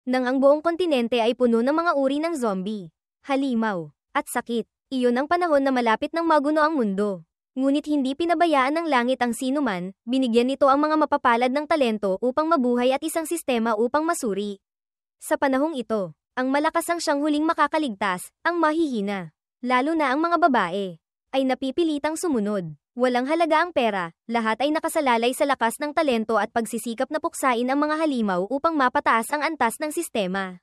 nang ang buong kontinente ay puno ng mga uri ng zombie, halimaw, at sakit. Iyon ang panahon na malapit ng maguno ang mundo. Ngunit hindi pinabayaan ng langit ang sinuman, binigyan nito ang mga mapapalad ng talento upang mabuhay at isang sistema upang masuri. Sa panahong ito, ang malakas ang siyang huling makakaligtas, ang mahihina, lalo na ang mga babae, ay napipilitang sumunod. Walang halaga ang pera, lahat ay nakasalalay sa lakas ng talento at pagsisikap na puksain ang mga halimaw upang mapataas ang antas ng sistema.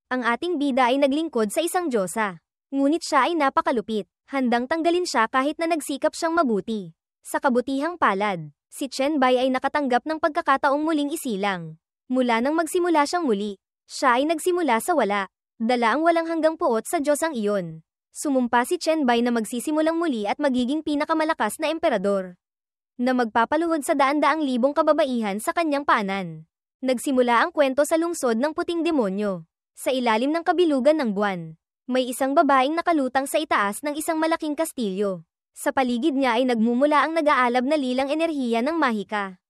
Ang ating bida ay naglingkod sa isang diyosa. Ngunit siya ay napakalupit, handang tanggalin siya kahit na nagsikap siyang mabuti. Sa kabutihang palad, si Chen Bai ay nakatanggap ng pagkakataong muling isilang. Mula nang magsimula siyang muli, siya ay nagsimula sa wala. Dala ang walang hanggang puot sa Diyosang iyon. Sumumpa si Chen Bai na magsisimulang muli at magiging pinakamalakas na emperador. Na magpapaluhod sa daan-daang libong kababaihan sa kanyang paanan. Nagsimula ang kwento sa lungsod ng puting demonyo. Sa ilalim ng kabilugan ng buwan, may isang babaeng nakalutang sa itaas ng isang malaking kastilyo. Sa paligid niya ay nagmumula ang nag-aalab na lilang enerhiya ng mahika.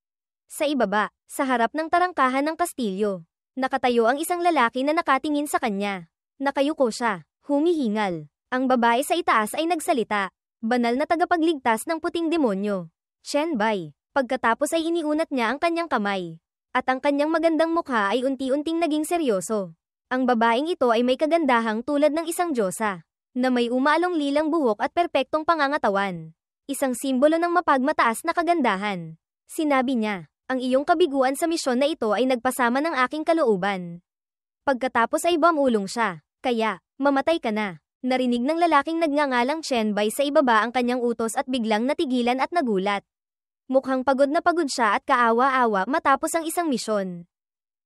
Sa ibaba, sa harap ng tarangkahan ng kastilyo, nakatayo ang isang lalaki na nakatingin sa kanya. Nakayuko siya, humihingal. Ang babae sa itaas ay nagsalita. Banal na tagapagligtas ng puting demonyo, Chen Bai. Pagkatapos ay iniunat niya ang kanyang kamay. At ang kanyang magandang mukha ay unti-unting naging seryoso. Ang babaeng ito ay may kagandahang tulad ng isang diyosa, na may umaalong lilang buhok at perpektong pangangatawan. Isang simbolo ng mapagmataas na kagandahan. Sinabi niya, ang iyong kabiguan sa misyon na ito ay nagpasama ng aking kalooban. Pagkatapos ay bumulong siya, kaya, mamatay ka na. Narinig ng lalaking nagngangalang Chen Bai sa ibaba ang kanyang utos at biglang natigilan at nagulat. Mukhang pagod na pagod siya at kaawa-awa matapos ang isang misyon.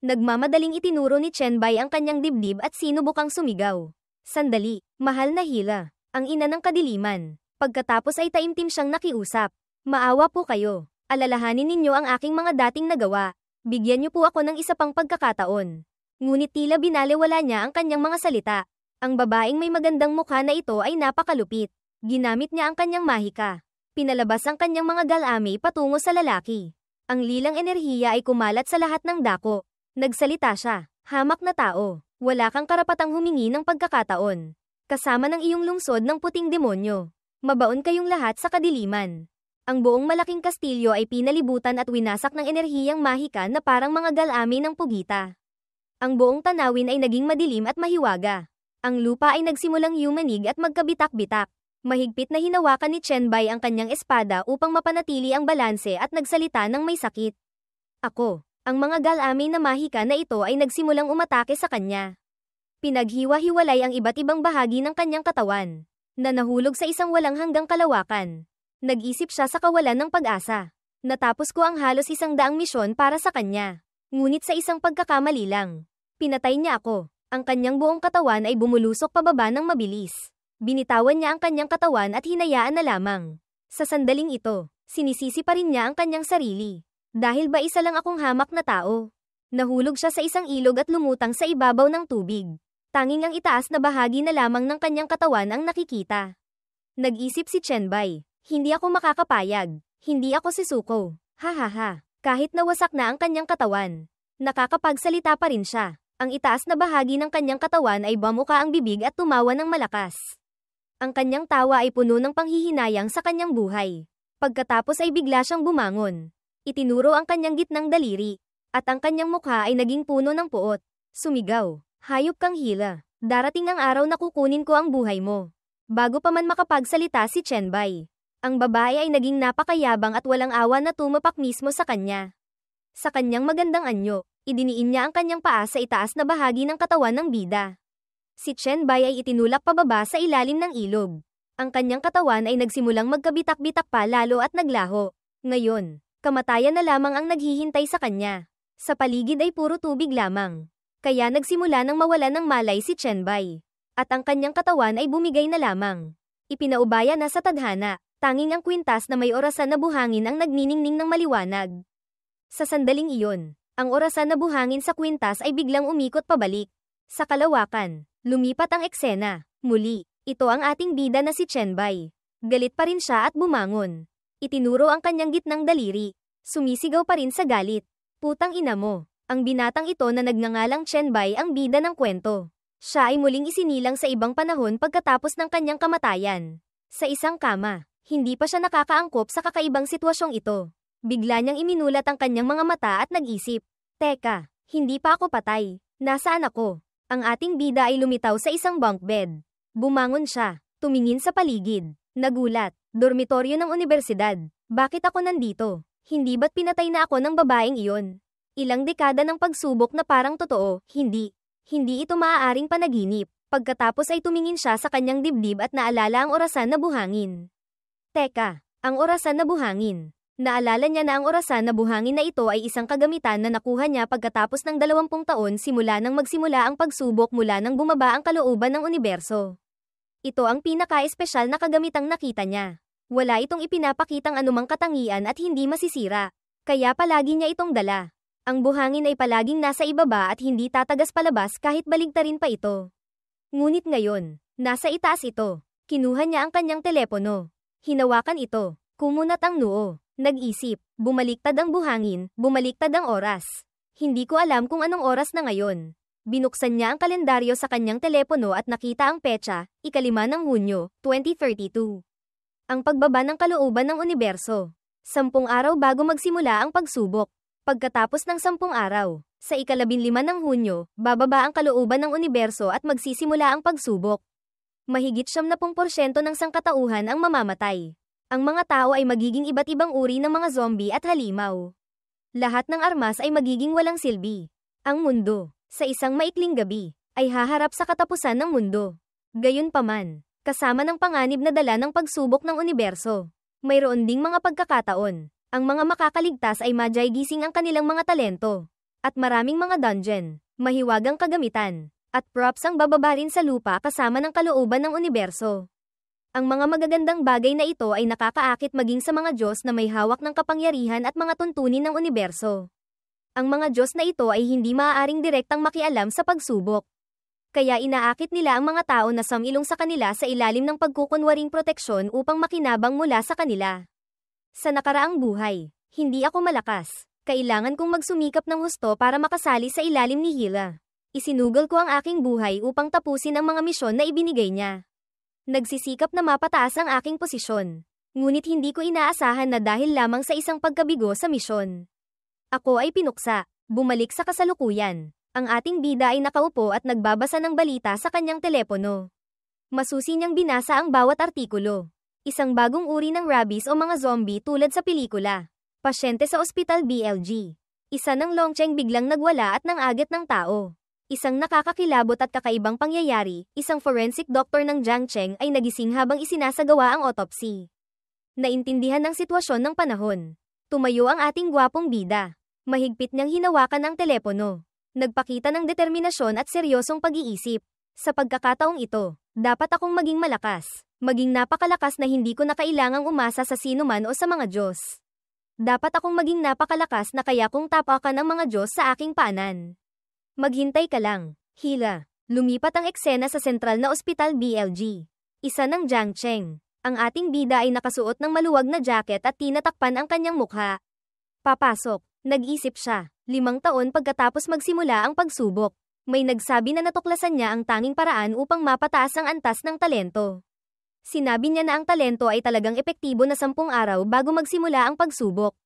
Nagmamadaling itinuro ni Chen Bai ang kanyang dibdib at sinubukang sumigaw. Sandali, mahal na Hila, ang ina ng kadiliman. Pagkatapos ay taimtim siyang nakiusap. Maawa po kayo. Alalahanin ninyo ang aking mga dating nagawa. Bigyan niyo po ako ng isa pang pagkakataon. Ngunit tila binalewala niya ang kanyang mga salita. Ang babaeng may magandang mukha na ito ay napakalupit. Ginamit niya ang kanyang mahika. Pinalabas ang kanyang mga galami patungo sa lalaki. Ang lilang enerhiya ay kumalat sa lahat ng dako. Nagsalita siya, hamak na tao, wala kang karapatang humingi ng pagkakataon. Kasama ng iyong lungsod ng puting demonyo. Mabaon kayong lahat sa kadiliman. Ang buong malaking kastilyo ay pinalibutan at winasak ng enerhiyang mahika na parang mga galami ng pugita. Ang buong tanawin ay naging madilim at mahiwaga. Ang lupa ay nagsimulang yumanig at magkabitak-bitak. Mahigpit na hinawakan ni Chen Bai ang kanyang espada upang mapanatili ang balanse at nagsalita ng may sakit. Ako. Ang mga galami na mahika na ito ay nagsimulang umatake sa kanya. Pinaghiwa-hiwalay ang iba't ibang bahagi ng kanyang katawan, na nahulog sa isang walang hanggang kalawakan. Nag-isip siya sa kawalan ng pag-asa. Natapos ko ang halos 100 misyon para sa kanya. Ngunit sa isang pagkakamali lang, pinatay niya ako. Ang kanyang buong katawan ay bumulusok pababa ng mabilis. Binitawan niya ang kanyang katawan at hinayaan na lamang. Sa sandaling ito, sinisisi pa rin niya ang kanyang sarili. Dahil ba isa lang akong hamak na tao? Nahulog siya sa isang ilog at lumutang sa ibabaw ng tubig. Tanging ang itaas na bahagi na lamang ng kanyang katawan ang nakikita. Nag-isip si Chen Bai, hindi ako makakapayag. Hindi ako si Suko. Ha. Kahit nawasak na ang kanyang katawan, nakakapagsalita pa rin siya. Ang itaas na bahagi ng kanyang katawan ay bumuka ang bibig at tumawa ng malakas. Ang kanyang tawa ay puno ng panghihinayang sa kanyang buhay. Pagkatapos ay bigla siyang bumangon. Itinuro ang kanyang gitnang daliri, at ang kanyang mukha ay naging puno ng puot. Sumigaw, hayop kang Hila. Darating ang araw na kukunin ko ang buhay mo. Bago pa man makapagsalita si Chen Bai, ang babae ay naging napakayabang at walang awa na tumapak mismo sa kanya. Sa kanyang magandang anyo, idiniin niya ang kanyang paa sa itaas na bahagi ng katawan ng bida. Si Chen Bai ay itinulak pababa sa ilalim ng ilog. Ang kanyang katawan ay nagsimulang magkabitak-bitak pa lalo at naglaho. Ngayon, kamatayan na lamang ang naghihintay sa kanya. Sa paligid ay puro tubig lamang. Kaya nagsimula nang mawalan ng malay si Chen Bai. At ang kanyang katawan ay bumigay na lamang. Ipinaubaya na sa tadhana, tanging ang kwintas na may orasan na buhangin ang nagniningning ng maliwanag. Sa sandaling iyon, ang orasan na buhangin sa kwintas ay biglang umikot pabalik. Sa kalawakan, lumipat ang eksena. Muli, ito ang ating bida na si Chen Bai. Galit pa rin siya at bumangon. Itinuro ang kanyang gitnang daliri. Sumisigaw pa rin sa galit. Putang ina mo. Ang binatang ito na nagngangalang Chen Bai ang bida ng kwento. Siya ay muling isinilang sa ibang panahon pagkatapos ng kanyang kamatayan. Sa isang kama, hindi pa siya nakakaangkop sa kakaibang sitwasyong ito. Bigla niyang iminulat ang kanyang mga mata at nag-isip. Teka, hindi pa ako patay. Nasaan ako? Ang ating bida ay lumitaw sa isang bunk bed. Bumangon siya, tumingin sa paligid. Nagulat, dormitoryo ng unibersidad. Bakit ako nandito? Hindi ba't pinatay na ako ng babaeng iyon? Ilang dekada ng pagsubok na parang totoo, hindi. Hindi ito maaaring panaginip. Pagkatapos ay tumingin siya sa kanyang dibdib at naalala ang orasan na buhangin. Teka, ang orasan na buhangin. Naalala niya na ang orasan na buhangin na ito ay isang kagamitan na nakuha niya pagkatapos ng 20 taon simula nang magsimula ang pagsubok mula nang bumaba ang kalooban ng universo. Ito ang pinaka-espesyal na kagamitang nakita niya. Wala itong ipinapakitang anumang katangian at hindi masisira. Kaya palagi niya itong dala. Ang buhangin ay palaging nasa ibaba at hindi tatagas palabas kahit baligtarin pa ito. Ngunit ngayon, nasa itaas ito. Kinuha niya ang kanyang telepono. Hinawakan ito. Kumunat ang noo. Nag-isip. Bumaliktad ang buhangin, bumaliktad ang oras. Hindi ko alam kung anong oras na ngayon. Binuksan niya ang kalendaryo sa kanyang telepono at nakita ang petsa, 5 ng Hunyo, 2032. Ang pagbaba ng kalooban ng universo. 10 araw bago magsimula ang pagsubok. Pagkatapos ng 10 araw, sa 15 ng Hunyo, bababa ang kalooban ng universo at magsisimula ang pagsubok. Mahigit 70% ng sangkatauhan ang mamamatay. Ang mga tao ay magiging iba't ibang uri ng mga zombie at halimaw. Lahat ng armas ay magiging walang silbi. Ang mundo, sa isang maikling gabi, ay haharap sa katapusan ng mundo. Gayunpaman, kasama ng panganib na dala ng pagsubok ng universo, mayroon ding mga pagkakataon. Ang mga makakaligtas ay madyagising ang kanilang mga talento. At maraming mga dungeon, mahiwagang kagamitan, at props ang bababa rin sa lupa kasama ng kalooban ng universo. Ang mga magagandang bagay na ito ay nakakaakit maging sa mga Diyos na may hawak ng kapangyarihan at mga tuntunin ng universo. Ang mga Diyos na ito ay hindi maaaring direktang makialam sa pagsubok. Kaya inaakit nila ang mga tao na sumilong sa kanila sa ilalim ng pagkukunwaring proteksyon upang makinabang mula sa kanila. Sa nakaraang buhay, hindi ako malakas. Kailangan kong magsumikap ng husto para makasali sa ilalim ni Hila. Isinugol ko ang aking buhay upang tapusin ang mga misyon na ibinigay niya. Nagsisikap na mapataas ang aking posisyon. Ngunit hindi ko inaasahan na dahil lamang sa isang pagkabigo sa misyon. Ako ay pinuksa. Bumalik sa kasalukuyan. Ang ating bida ay nakaupo at nagbabasa ng balita sa kanyang telepono. Masusi niyang binasa ang bawat artikulo. Isang bagong uri ng rabies o mga zombie tulad sa pelikula. Pasyente sa ospital BLG. Isa ng Longcheng biglang nagwala at nangagat ng tao. Isang nakakakilabot at kakaibang pangyayari, isang forensic doctor ng Jiangcheng ay nagising habang isinasagawa ang autopsy. Naintindihan ng sitwasyon ng panahon. Tumayo ang ating gwapong bida. Mahigpit niyang hinawakan ang telepono. Nagpakita ng determinasyon at seryosong pag-iisip. Sa pagkakataong ito, dapat akong maging malakas. Maging napakalakas na hindi ko na kailangang umasa sa sinuman o sa mga Diyos. Dapat akong maging napakalakas na kaya kong tapakan ang mga Diyos sa aking paanan. Maghintay ka lang, Hila. Lumipat ang eksena sa sentral na ospital BLG. Isa ng Jiangcheng. Ang ating bida ay nakasuot ng maluwag na jacket at tinatakpan ang kanyang mukha. Papasok, nag-isip siya. 5 taon pagkatapos magsimula ang pagsubok. May nagsabi na natuklasan niya ang tanging paraan upang mapataas ang antas ng talento. Sinabi niya na ang talento ay talagang epektibo na 10 araw bago magsimula ang pagsubok.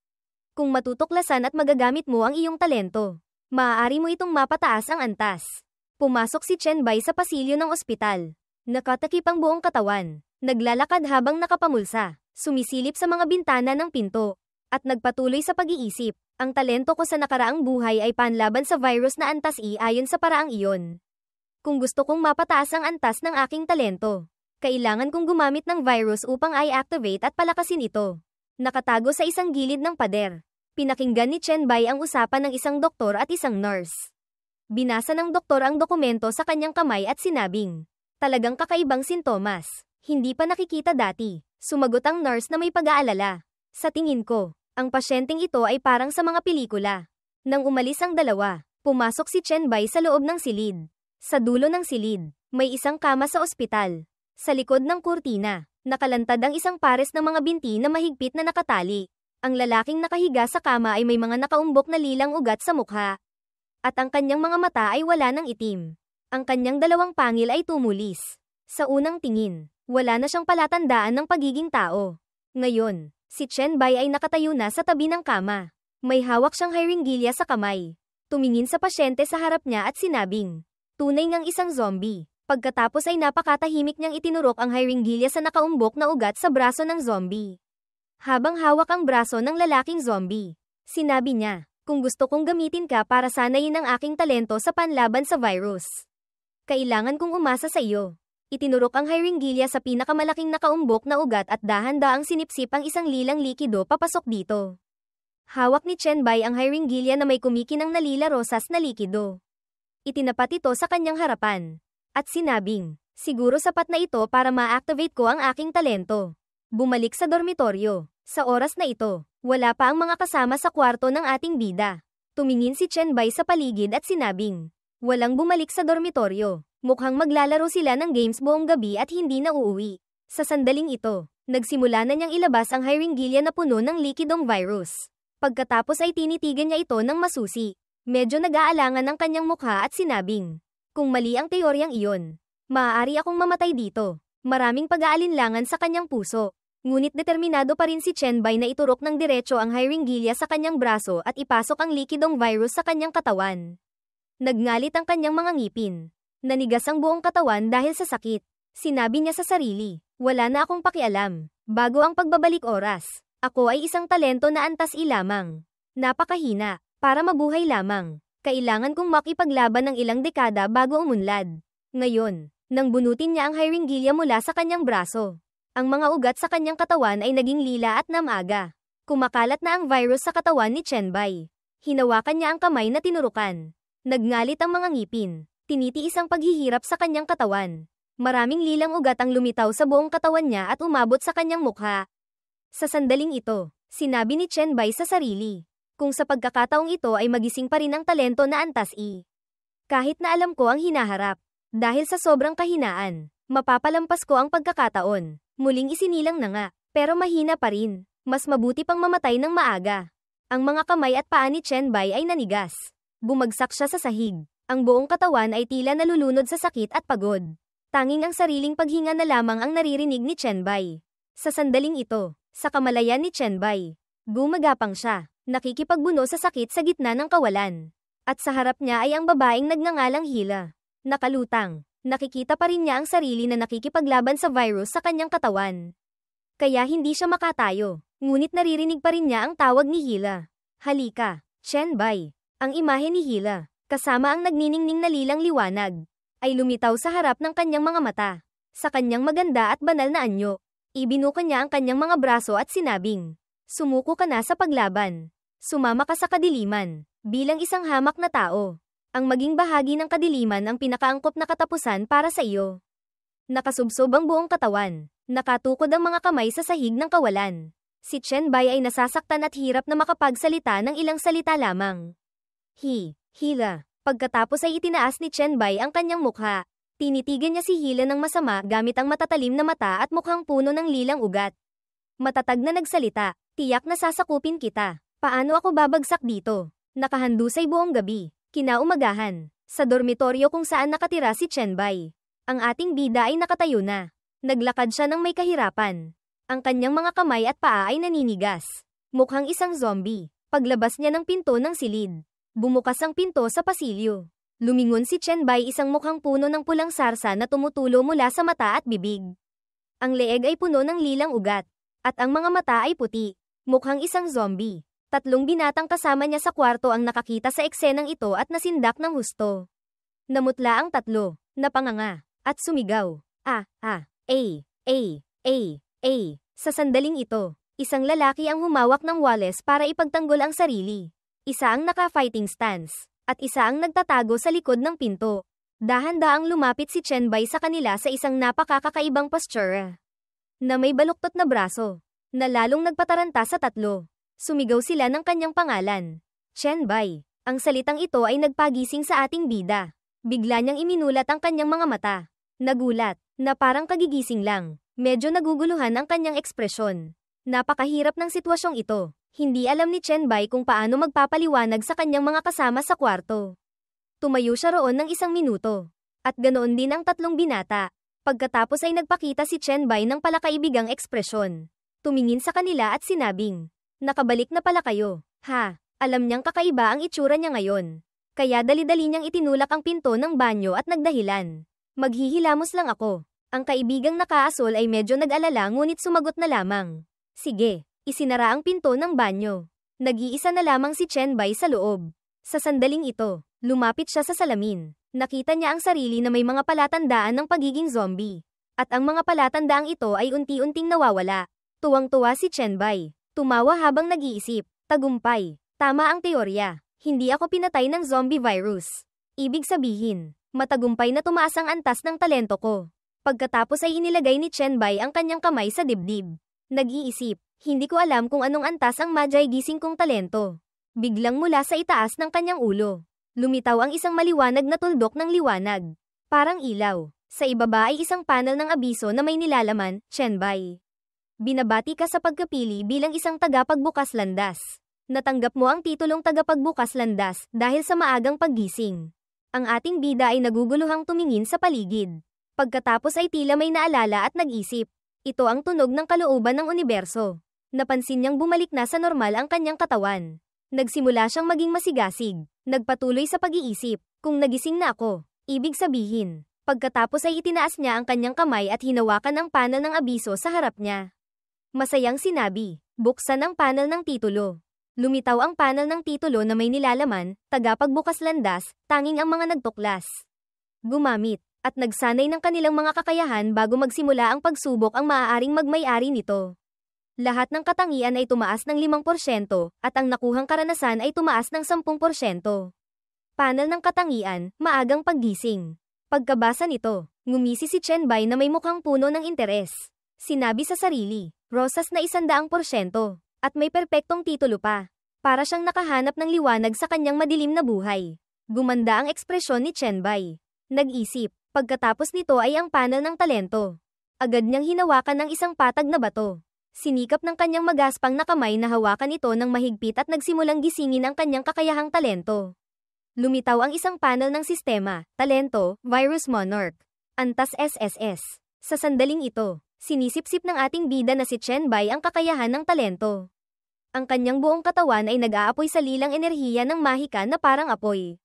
Kung matutuklasan at magagamit mo ang iyong talento, maaari mo itong mapataas ang antas. Pumasok si Chen Bai sa pasilyo ng ospital. Nakatakip ang buong katawan. Naglalakad habang nakapamulsa. Sumisilip sa mga bintana ng pinto. At nagpatuloy sa pag-iisip. Ang talento ko sa nakaraang buhay ay panlaban sa virus na antas ayon sa paraang iyon. Kung gusto kong mapataas ang antas ng aking talento, kailangan kong gumamit ng virus upang i-activate at palakasin ito. Nakatago sa isang gilid ng pader. Pinakinggan ni Chen Bai ang usapan ng isang doktor at isang nurse. Binasa ng doktor ang dokumento sa kanyang kamay at sinabing, talagang kakaibang sintomas. Hindi pa nakikita dati. Sumagot ang nurse na may pag-aalala. Sa tingin ko, ang pasyenteng ito ay parang sa mga pelikula. Nang umalis ang dalawa, pumasok si Chen Bai sa loob ng silid. Sa dulo ng silid, may isang kama sa ospital. Sa likod ng kurtina, nakalantad ang isang pares ng mga binti na mahigpit na nakatali. Ang lalaking nakahiga sa kama ay may mga nakaumbok na lilang ugat sa mukha. At ang kanyang mga mata ay wala ng itim. Ang kanyang dalawang pangil ay tumulis. Sa unang tingin, wala na siyang palatandaan ng pagiging tao. Ngayon, si Chen Bai ay nakatayo na sa tabi ng kama. May hawak siyang hiringgilya sa kamay. Tumingin sa pasyente sa harap niya at sinabing, tunay ngang isang zombie. Pagkatapos ay napakatahimik niyang itinurok ang hiringgilya sa nakaumbok na ugat sa braso ng zombie. Habang hawak ang braso ng lalaking zombie, sinabi niya, kung gusto kong gamitin ka para sanayin ang aking talento sa panlaban sa virus, kailangan kong umasa sa iyo. Itinurok ang hiringgilya sa pinakamalaking nakaumbok na ugat at dahan-daang sinipsip ang isang lilang likido papasok dito. Hawak ni Chen Bai ang hiringgilya na may kumikinang nalila rosas na likido. Itinapat ito sa kanyang harapan. At sinabing, siguro sapat na ito para ma-activate ko ang aking talento. Bumalik sa dormitoryo. Sa oras na ito, wala pa ang mga kasama sa kwarto ng ating bida. Tumingin si Chen Bai sa paligid at sinabing, walang bumalik sa dormitoryo. Mukhang maglalaro sila ng games buong gabi at hindi na uuwi. Sa sandaling ito, nagsimula na niyang ilabas ang hiringgilya na puno ng likidong virus. Pagkatapos ay tinitigan niya ito ng masusi. Medyo nag-aalangan ang kanyang mukha at sinabing, kung mali ang teoryang iyon, maaari akong mamatay dito. Maraming pag-aalinlangan sa kanyang puso. Ngunit determinado pa rin si Chen Bai na iturok ng diretso ang hiringgilya sa kanyang braso at ipasok ang likidong virus sa kanyang katawan. Nagngalit ang kanyang mga ngipin. Nanigas ang buong katawan dahil sa sakit. Sinabi niya sa sarili, wala na akong pakialam. Bago ang pagbabalik oras, ako ay isang talento na antas lamang. Napakahina, para mabuhay lamang. Kailangan kong makipaglaban ng ilang dekada bago umunlad. Ngayon, nang bunutin niya ang hiringgilya mula sa kanyang braso, ang mga ugat sa kanyang katawan ay naging lila at namaga. Kumakalat na ang virus sa katawan ni Chen Bai. Hinawakan niya ang kamay na tinurukan. Nagngalit ang mga ngipin. Tinitiis ang paghihirap sa kanyang katawan. Maraming lilang ugat ang lumitaw sa buong katawan niya at umabot sa kanyang mukha. Sa sandaling ito, sinabi ni Chen Bai sa sarili, kung sa pagkakataong ito ay magising pa rin ang talento na antas. Kahit na alam ko ang hinaharap, dahil sa sobrang kahinaan, mapapalampas ko ang pagkakataon. Muling isinilang na nga, pero mahina pa rin. Mas mabuti pang mamatay ng maaga. Ang mga kamay at paa ni Chen Bai ay nanigas. Bumagsak siya sa sahig. Ang buong katawan ay tila nalulunod sa sakit at pagod. Tanging ang sariling paghinga na lamang ang naririnig ni Chen Bai. Sa sandaling ito, sa kamalayan ni Chen Bai, gumagapang siya, nakikipagbuno sa sakit sa gitna ng kawalan. At sa harap niya ay ang babaeng nagngangalang Hila. Nakalutang, nakikita pa rin niya ang sarili na nakikipaglaban sa virus sa kanyang katawan. Kaya hindi siya makatayo, ngunit naririnig pa rin niya ang tawag ni Hila. Halika, Chen Bai. Ang imahe ni Hila, kasama ang nagniningning na lilang liwanag, ay lumitaw sa harap ng kanyang mga mata. Sa kanyang maganda at banal na anyo, ibinuka niya ang kanyang mga braso at sinabing, sumuko ka na sa paglaban. Sumama ka sa kadiliman, bilang isang hamak na tao. Ang maging bahagi ng kadiliman ang pinakaangkop na katapusan para sa iyo. Nakasubsob ang buong katawan, nakatukod ang mga kamay sa sahig ng kawalan. Si Chen Bai ay nasasaktan at hirap na makapagsalita ng ilang salita lamang. Hila. Pagkatapos ay itinaas ni Chen Bai ang kanyang mukha. Tinitigan niya si Hila ng masama gamit ang matatalim na mata at mukhang puno ng lilang ugat. Matatag na nagsalita, tiyak na sasakupin kita. Paano ako babagsak dito? Nakahandusay buong gabi. Kinaumagahan, sa dormitoryo kung saan nakatira si Chen Bai. Ang ating bida ay nakatayo na. Naglakad siya ng may kahirapan. Ang kanyang mga kamay at paa ay naninigas. Mukhang isang zombie. Paglabas niya ng pinto ng silid, bumukas ang pinto sa pasilyo. Lumingon si Chen Bai, isang mukhang puno ng pulang sarsa na tumutulo mula sa mata at bibig. Ang leeg ay puno ng lilang ugat, at ang mga mata ay puti. Mukhang isang zombie. 3 binatang kasama niya sa kwarto ang nakakita sa eksenang ito at nasindak ng husto. Namutla ang 3, napanganga, at sumigaw. Sa sandaling ito, isang lalaki ang humawak ng wales para ipagtanggol ang sarili. Isa ang naka-fighting stance, at isa ang nagtatago sa likod ng pinto. Dahan-daang lumapit si Chen Bai sa kanila sa isang napakakakaibang postura, na may baluktot na braso, na lalong nagpataranta sa 3. Sumigaw sila ng kanyang pangalan. Chen Bai. Ang salitang ito ay nagpagising sa ating bida. Bigla niyang iminulat ang kanyang mga mata. Nagulat, na parang kagigising lang. Medyo naguguluhan ang kanyang ekspresyon. Napakahirap ng sitwasyong ito. Hindi alam ni Chen Bai kung paano magpapaliwanag sa kanyang mga kasama sa kwarto. Tumayo siya roon ng 1 minuto. At ganoon din ang 3 binata. Pagkatapos ay nagpakita si Chen Bai ng palakaibigang ekspresyon. Tumingin sa kanila at sinabing, nakabalik na pala kayo. Ha, alam niyang kakaiba ang itsura niya ngayon. Kaya dali-dali niyang itinulak ang pinto ng banyo at nagdahilan. Maghihilamos lang ako. Ang kaibigang nakaasol ay medyo nag-alala ngunit sumagot na lamang. Sige, isinara ang pinto ng banyo. Nag-iisa na lamang si Chen Bai sa loob. Sa sandaling ito, lumapit siya sa salamin. Nakita niya ang sarili na may mga palatandaan ng pagiging zombie. At ang mga palatandaang ito ay unti-unting nawawala. Tuwang-tuwa si Chen Bai. Tumawa habang nag-iisip. Tagumpay. Tama ang teorya. Hindi ako pinatay ng zombie virus. Ibig sabihin, matagumpay na tumaas ang antas ng talento ko. Pagkatapos ay inilagay ni Chen Bai ang kanyang kamay sa dibdib. Nag-iisip, hindi ko alam kung anong antas ang Magi gising kong talento. Biglang mula sa itaas ng kanyang ulo. Lumitaw ang isang maliwanag na tuldok ng liwanag. Parang ilaw. Sa ibaba ay isang panel ng abiso na may nilalaman, Chen Bai. Binabati ka sa pagkapili bilang isang tagapagbukas landas. Natanggap mo ang titulong tagapagbukas landas dahil sa maagang paggising. Ang ating bida ay naguguluhang tumingin sa paligid. Pagkatapos ay tila may naalala at nag-isip. Ito ang tunog ng kalooban ng universo. Napansin niyang bumalik na sa normal ang kanyang katawan. Nagsimula siyang maging masigasig. Nagpatuloy sa pag-iisip, kung nagising na ako, ibig sabihin. Pagkatapos ay itinaas niya ang kanyang kamay at hinawakan ang panel ng abiso sa harap niya. Masayang sinabi, buksan ang panel ng titulo. Lumitaw ang panel ng titulo na may nilalaman, tagapagbukas landas, tanging ang mga nagtuklas. Gumamit, at nagsanay ng kanilang mga kakayahan bago magsimula ang pagsubok ang maaaring magmay-ari nito. Lahat ng katangian ay tumaas ng 5% at ang nakuhang karanasan ay tumaas ng 10%. Panel ng katangian, maagang paggising. Pagkabasa nito, ngumisi si Chen Bai na may mukhang puno ng interes. Sinabi sa sarili, rosas na 100%, at may perpektong titulo pa. Para siyang nakahanap ng liwanag sa kanyang madilim na buhay. Gumanda ang ekspresyon ni Chen Bai. Nag-isip, pagkatapos nito ay ang panel ng talento. Agad niyang hinawakan ng isang patag na bato. Sinikap ng kanyang magaspang na kamay na hawakan ito ng mahigpit at nagsimulang gisingin ang kanyang kakayahang talento. Lumitaw ang isang panel ng sistema, talento, Virus Monarch. Antas SSS. Sa sandaling ito, sinisipsip ng ating bida na si Chen Bai ang kakayahan ng talento. Ang kanyang buong katawan ay nag-aapoy sa lilang enerhiya ng mahika na parang apoy.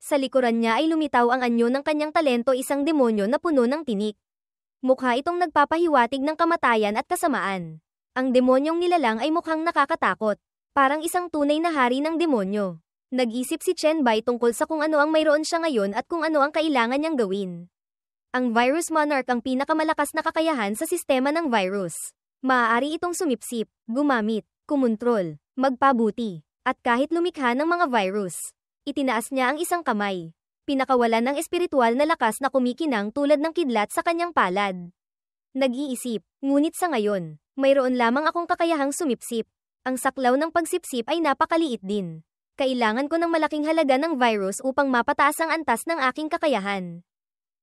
Sa likuran niya ay lumitaw ang anyo ng kanyang talento, isang demonyo na puno ng tinik. Mukha itong nagpapahiwatig ng kamatayan at kasamaan. Ang demonyong nilalang ay mukhang nakakatakot. Parang isang tunay na hari ng demonyo. Nag-isip si Chen Bai tungkol sa kung ano ang mayroon siya ngayon at kung ano ang kailangan niyang gawin. Ang Virus Monarch ang pinakamalakas na kakayahan sa sistema ng virus. Maaari itong sumipsip, gumamit, kumontrol, magpabuti, at kahit lumikha ng mga virus. Itinaas niya ang isang kamay. Pinakawalan ng espiritual na lakas na kumikinang tulad ng kidlat sa kanyang palad. Nag-iisip, ngunit sa ngayon, mayroon lamang akong kakayahang sumipsip. Ang saklaw ng pagsipsip ay napakaliit din. Kailangan ko ng malaking halaga ng virus upang mapataas ang antas ng aking kakayahan.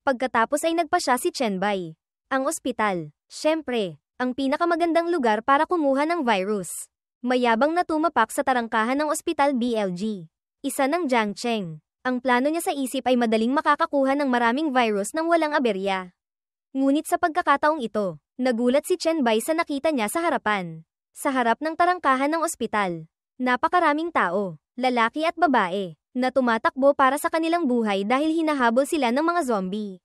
Pagkatapos ay nagpasya si Chen Bai. Ang ospital, syempre, ang pinakamagandang lugar para kumuha ng virus. Mayabang na tumapak sa tarangkahan ng ospital BLG. Isa ng Jiang Cheng. Ang plano niya sa isip ay madaling makakakuha ng maraming virus nang walang aberya. Ngunit sa pagkakataong ito, nagulat si Chen Bai sa nakita niya sa harapan. Sa harap ng tarangkahan ng ospital, napakaraming tao, lalaki at babae, na tumatakbo para sa kanilang buhay dahil hinahabol sila ng mga zombie.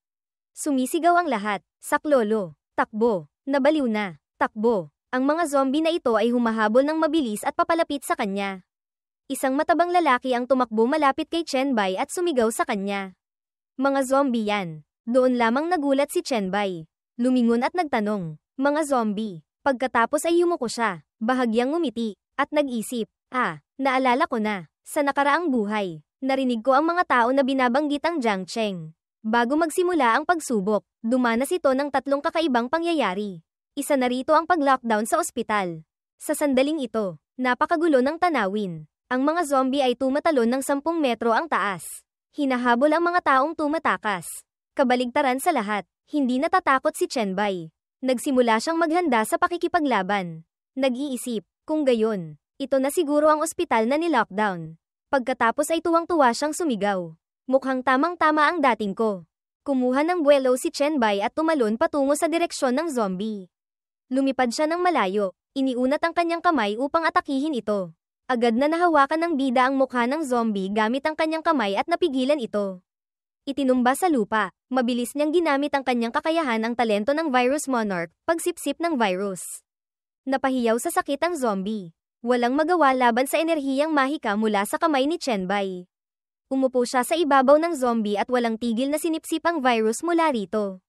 Sumisigaw ang lahat, saklolo, takbo, nabaliw na, takbo. Ang mga zombie na ito ay humahabol ng mabilis at papalapit sa kanya. Isang matabang lalaki ang tumakbo malapit kay Chen Bai at sumigaw sa kanya. Mga zombie yan. Doon lamang nagulat si Chen Bai. Lumingon at nagtanong, mga zombie. Pagkatapos ay yumuko siya, bahagyang ngumiti, at nag-isip, naalala ko na, sa nakaraang buhay, narinig ko ang mga tao na binabanggit ang Jiang Cheng. Bago magsimula ang pagsubok, dumanas ito ng 3 kakaibang pangyayari. Isa na rito ang pag-lockdown sa ospital. Sa sandaling ito, napakagulo ng tanawin. Ang mga zombie ay tumatalon ng 10 metro ang taas. Hinahabol ang mga taong tumatakas. Kabaligtaran sa lahat, hindi natatakot si Chen Bai. Nagsimula siyang maghanda sa pakikipaglaban. Nag-iisip, kung gayon, ito na siguro ang ospital na ni-lockdown. Pagkatapos ay tuwang-tuwa siyang sumigaw. Mukhang tamang-tama ang dating ko. Kumuha ng buwelo si Chenbai at tumalon patungo sa direksyon ng zombie. Lumipad siya ng malayo, iniunat ang kanyang kamay upang atakihin ito. Agad na nahawakan ng bida ang mukha ng zombie gamit ang kanyang kamay at napigilan ito. Itinumba sa lupa, mabilis niyang ginamit ang kanyang kakayahan ang talento ng Virus Monarch, pagsipsip ng virus. Napahiyaw sa sakit ang zombie. Walang magawa laban sa enerhiyang mahika mula sa kamay ni Chenbai. Umupo siya sa ibabaw ng zombie at walang tigil na sinipsip ang virus mula rito.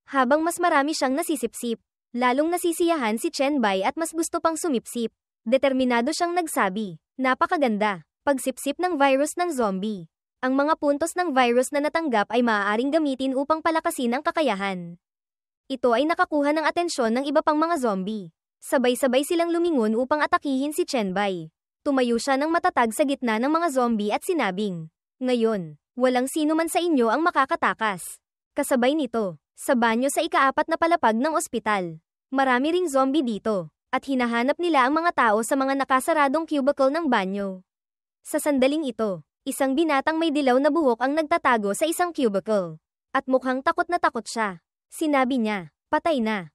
Habang mas marami siyang nasisipsip, lalong nasisiyahan si Chenbai at mas gusto pang sumipsip. Determinado siyang nagsabi, "Napakaganda." Pagsipsip ng virus ng zombie. Ang mga puntos ng virus na natanggap ay maaaring gamitin upang palakasin ang kakayahan. Ito ay nakakuha ng atensyon ng iba pang mga zombie. Sabay-sabay silang lumingon upang atakihin si Chenbai. Tumayo siya ng matatag sa gitna ng mga zombie at sinabing, "Ngayon, walang sino man sa inyo ang makakatakas." Kasabay nito, sa banyo sa ika-4 na palapag ng ospital. Marami ring zombie dito, at hinahanap nila ang mga tao sa mga nakasaradong cubicle ng banyo. Sa sandaling ito, isang binatang may dilaw na buhok ang nagtatago sa isang cubicle. At mukhang takot na takot siya. Sinabi niya, patay na,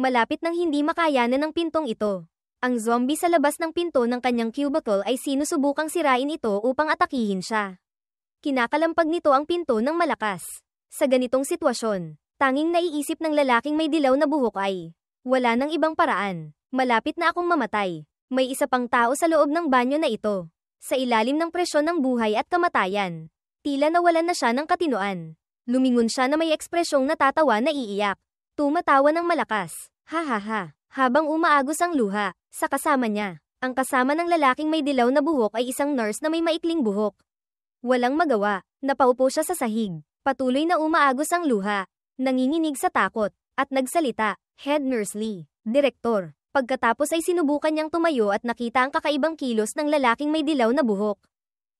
malapit nang hindi makayanan ng pintong ito. Ang zombie sa labas ng pinto ng kanyang cubicle ay sinusubukang sirain ito upang atakihin siya. Kinakalampag nito ang pinto ng malakas. Sa ganitong sitwasyon, tanging naiisip ng lalaking may dilaw na buhok ay, wala nang ibang paraan. Malapit na akong mamatay. May isa pang tao sa loob ng banyo na ito. Sa ilalim ng presyon ng buhay at kamatayan. Tila nawalan na siya ng katinoan. Lumingon siya na may ekspresyong natatawa na iiyak. Tumatawa ng malakas. Ha ha ha. Habang umaagos ang luha, sa kasama niya, ang kasama ng lalaking may dilaw na buhok ay isang nurse na may maikling buhok. Walang magawa, napaupo siya sa sahig. Patuloy na umaagos ang luha. Nanginginig sa takot, at nagsalita, "Head Nurse Lee, Direktor." Pagkatapos ay sinubukan niyang tumayo at nakita ang kakaibang kilos ng lalaking may dilaw na buhok.